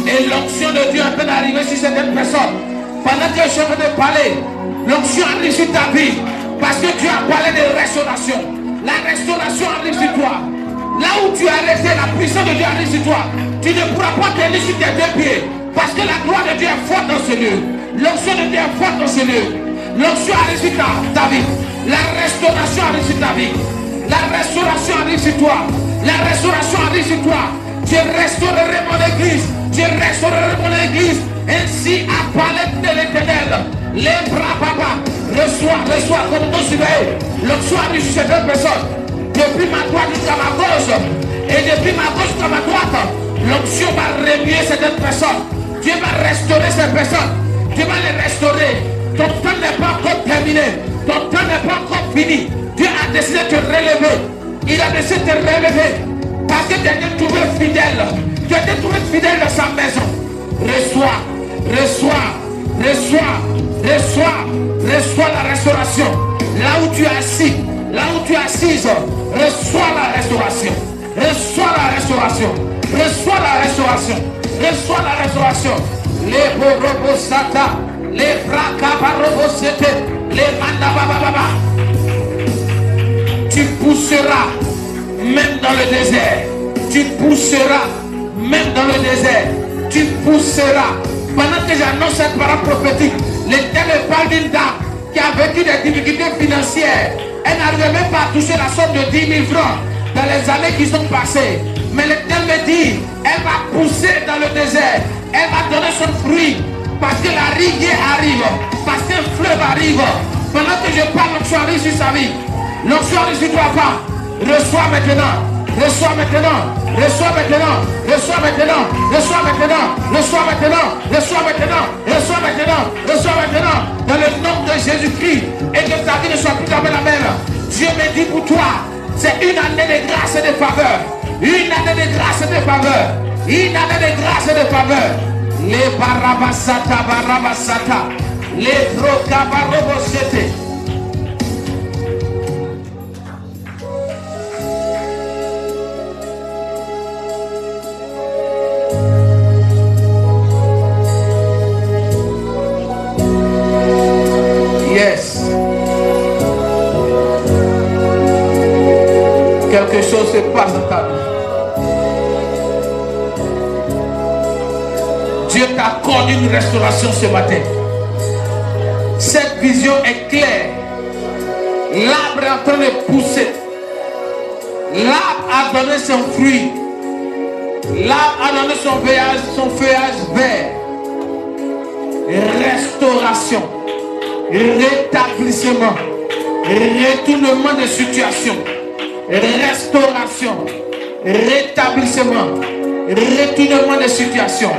Et l'onction de Dieu est en train d'arriver sur certaines personnes. Pendant que je suis en train de parler, l'onction arrive sur ta vie. Parce que Dieu a parlé de restauration. La restauration arrive sur toi. Là où tu as resté, la puissance de Dieu arrive sur toi. Tu ne pourras pas tenir sur tes deux pieds. Parce que la gloire de Dieu est forte dans ce lieu. L'onction de Dieu est forte dans ce lieu. L'onction arrive sur ta vie. La restauration arrive sur ta vie. La restauration arrive sur toi. La restauration arrive sur toi. Je restaurerai mon église. Je restaurerai mon église. Ainsi a parlé de l'Éternel. Les bras papa. Reçois comme nous surveille. L'onction arrive sur certaines personnes. Depuis ma droite jusqu'à ma gauche. Et depuis ma gauche jusqu'à ma droite. L'onction va remuer certaines personnes. Dieu va restaurer ces personnes. Dieu va les restaurer. Ton temps n'est pas encore terminé. Ton temps n'est pas encore fini. Dieu a décidé de te relever. Il a décidé de te relever. Parce que tu as été trouvé fidèle. Tu as été trouvé fidèle dans sa maison. Reçois la restauration. Là où tu es assis, là où tu es assise, reçois la restauration. Reçois la restauration. Reçois la restauration. Reçois la restauration. Les borobosata, les brakabarobosete, les mandabababa. Tu pousseras même dans le désert. Tu pousseras même dans le désert. Tu pousseras. Pendant que j'annonce cette parole prophétique, l'Éternel parle d'une dame qui a vécu des difficultés financières. Elle n'arrivait même pas à toucher la somme de 10 000 francs dans les années qui sont passées. Mais l'Éternel me dit, elle va pousser dans le désert. Elle va donner son fruit. Parce que la rivière arrive. Parce qu'un fleuve arrive. Pendant que je parle, l'onction arrive sur sa vie. L'onction arrive sur toi, femme. Reçois maintenant. Reçois maintenant, reçois maintenant, reçois maintenant, reçois maintenant, reçois maintenant, reçois maintenant, reçois maintenant, reçois maintenant, dans le nom de Jésus-Christ, et que ta vie ne soit plus jamais la même. Dieu me dit pour toi, c'est une année de grâce et de faveur, une année de grâce et de faveur, une année de grâce et de faveur. Les barabasata, les brocabarobosete. Yes. Quelque chose se passe dans ta vie. Dieu t'accorde une restauration ce matin. Cette vision est claire. L'arbre est en train de pousser. L'arbre a donné son fruit. L'arbre a donné son feuillage vert. Restauration. Rétablissement, retournement de situation, restauration, rétablissement, retournement de situation,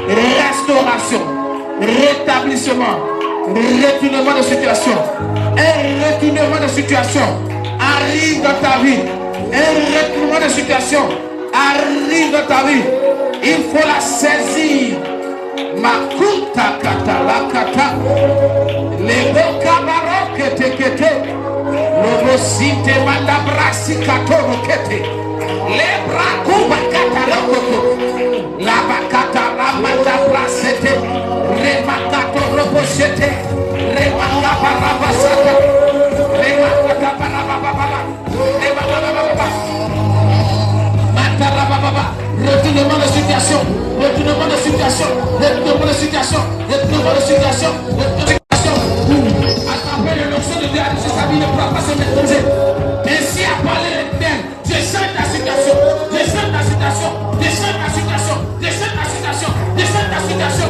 restauration, rétablissement, retournement de situation. Un retournement de situation arrive dans ta vie. Un retournement de situation arrive dans ta vie. Il faut la saisir. Makuta kata la kata. Les bocabaroque tekete, le site mandabrasi katorokete, les brakuba kataroko, la bakata la mandabrasete, les makato robochete, les makabarabasata, les makatabarababa, les makababa, matarababa, retournement de situation, retournement de situation, retournement de situation, retournement de situation, retournement de situation. Attrapez le l'onction de Dieu a dit sur sa vie ne pourra pas se mépriser. Ainsi a parlé l'Éternel. Je sens ta situation. Je sens ta situation. Je sens ta situation. Je sens ta situation. Je sens ta situation.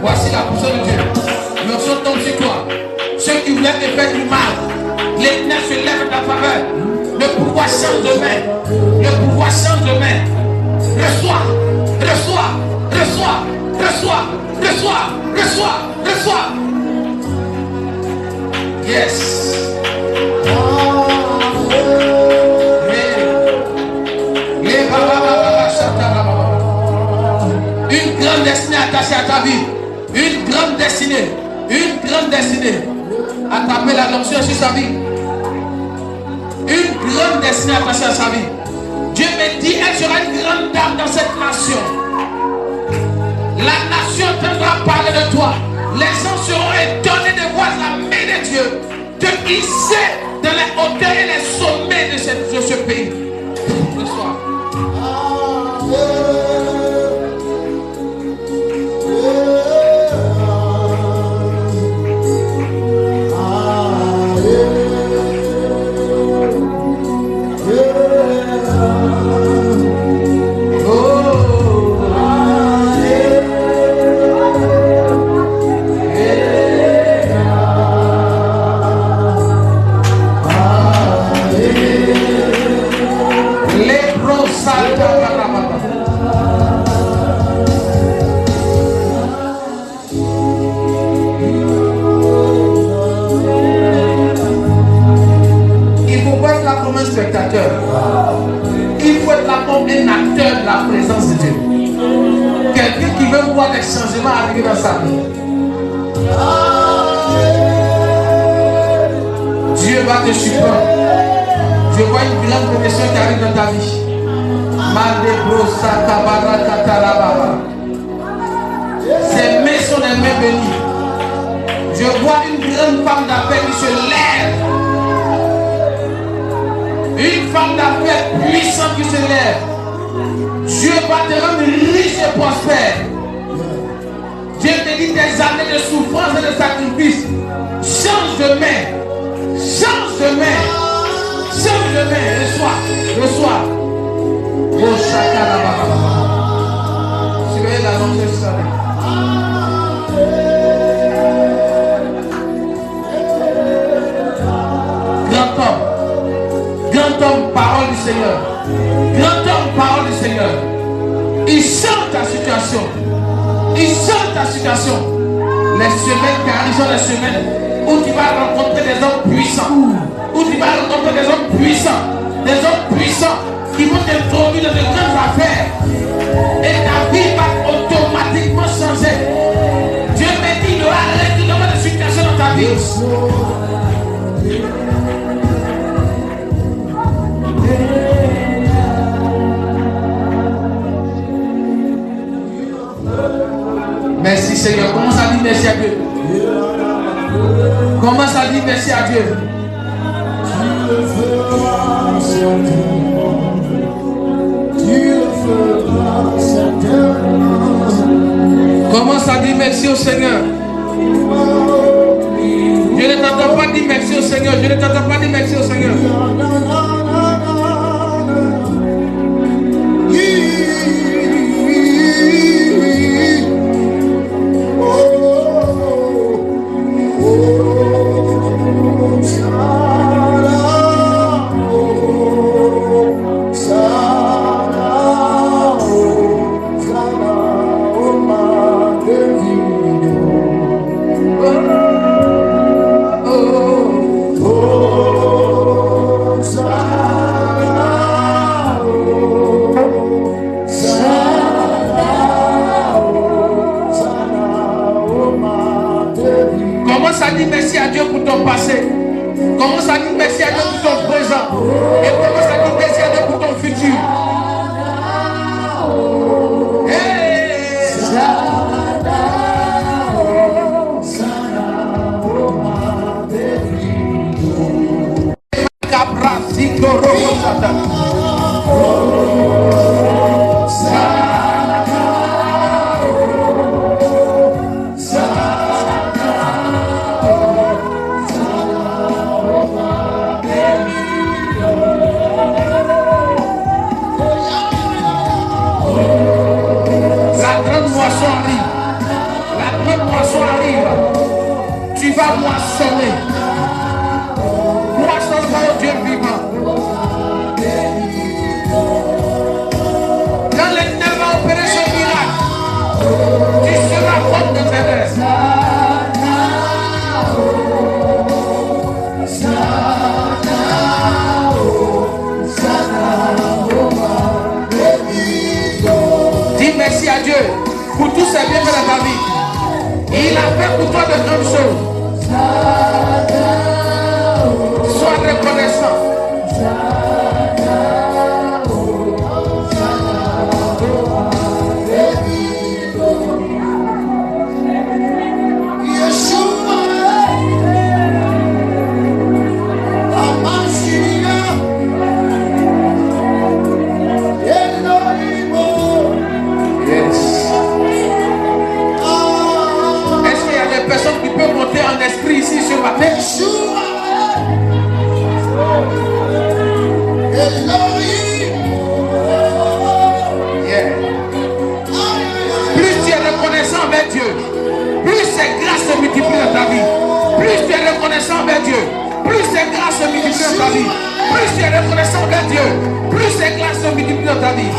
Voici la portion de Dieu. L'onction tombe sur toi. Ceux qui voulaient te faire du mal, l'Éternel se lève en ta faveur. Le pouvoir change de main. Le pouvoir change de main. Reçois, reçois, reçois, reçois, reçois, reçois, reçois. Yes. Une grande destinée attachée à ta vie. Une grande destinée. Une grande destinée. Attrapez la l'onction sur sa vie. Une grande destinée attachée à sa vie. Dieu me dit, elle sera une grande dame dans cette nation. La nation entendra parler de toi. Les gens seront étonnés de voir la main de Dieu te hisser dans les hauteurs et les sommets de ce pays. Ce soir. Spectateur. Il faut être là comme un acteur de la présence de Dieu. Quelqu'un qui veut voir des changements arriver dans sa vie. Dieu va te supporter. Je vois une grande connexion qui arrive dans ta vie. Ces mains sont des mains bénies. Je vois une grande femme d'appel qui se lève. Une femme d'affaires puissante qui se lève. Dieu va te rendre riche et prospère. Dieu te dit des années de souffrance et de sacrifice. Change de main. Change de main. Change de main. Reçois. Reçois. Oh, chacun surveillez la langue de sa vie. Grand homme. Grand homme, parole du Seigneur. Grand homme, parole du Seigneur. Il change ta situation. Il change ta situation. Les semaines qui arrivent sont les semaines où tu vas rencontrer des hommes puissants. Où tu vas rencontrer des hommes puissants. Des hommes puissants qui vont t'introduire dans de grandes affaires. Et ta vie va automatiquement changer. Dieu me dit, il y aura un règlement de situation dans ta vie. Merci Seigneur. Commence à dire merci à Dieu. Commence à dire merci à Dieu. Commence à dire merci au Seigneur. Je ne t'entends pas dire merci au Seigneur. Je ne t'entends pas dire merci au Seigneur. Commence à dire merci à Dieu pour ton passé. Commence à dire merci à Dieu pour ton présent. Et commence à dire merci à Dieu pour ton futur. pour tous ses bienfaits dans ta vie. Il a fait pour toi de grandes choses. Sois reconnaissant. En esprit ici ce matin. Yeah. Plus tu es reconnaissant envers Dieu, plus ses grâces se multiplient dans ta vie. Plus tu es reconnaissant envers Dieu, plus ses grâces se multiplient dans ta vie. Plus tu es reconnaissant envers Dieu, plus ses grâces se multiplient dans ta vie.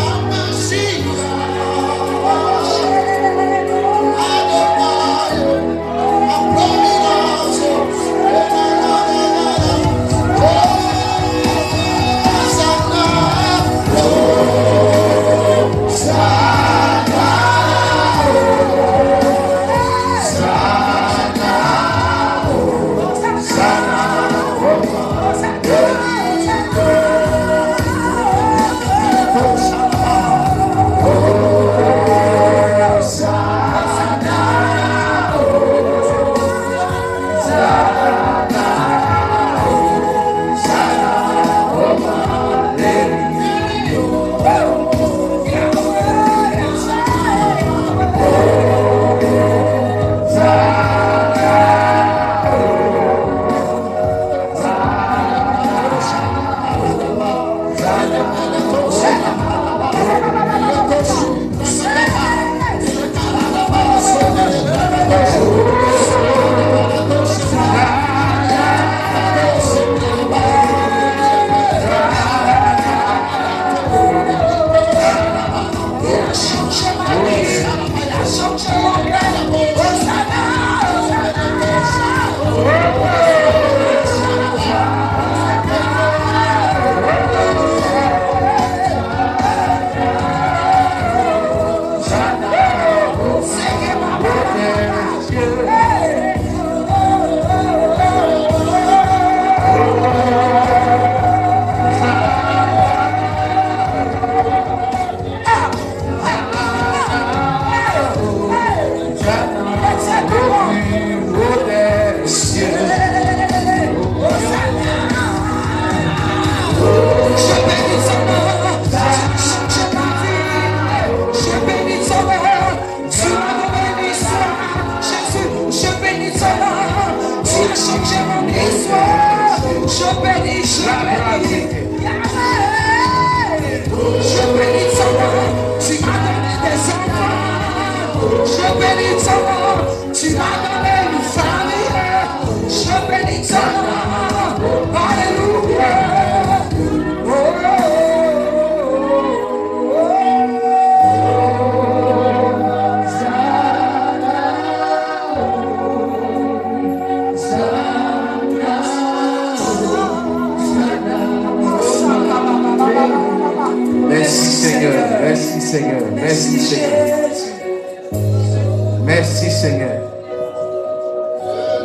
Merci Seigneur.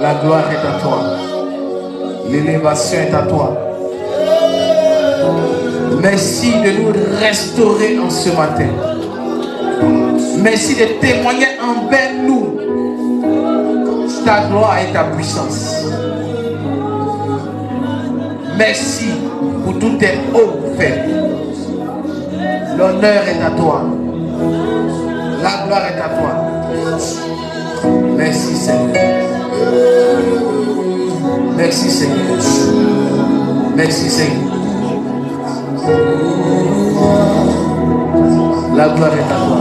La gloire est à toi. L'élévation est à toi. Merci de nous restaurer en ce matin. Merci de témoigner envers nous ta gloire et ta puissance. Merci pour tous tes hauts faits. L'honneur est à toi. La gloire est à toi. Merci Seigneur. Merci Seigneur. Merci Seigneur. La gloire est à toi.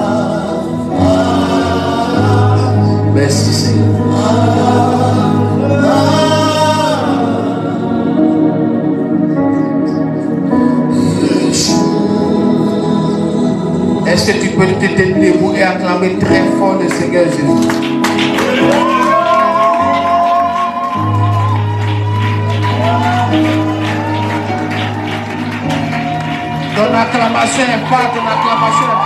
Merci Seigneur. Est-ce que tu peux te tenir debout et acclamer très fort le Seigneur Jésus? Ton acclamation n'est pas, ton acclamation n'est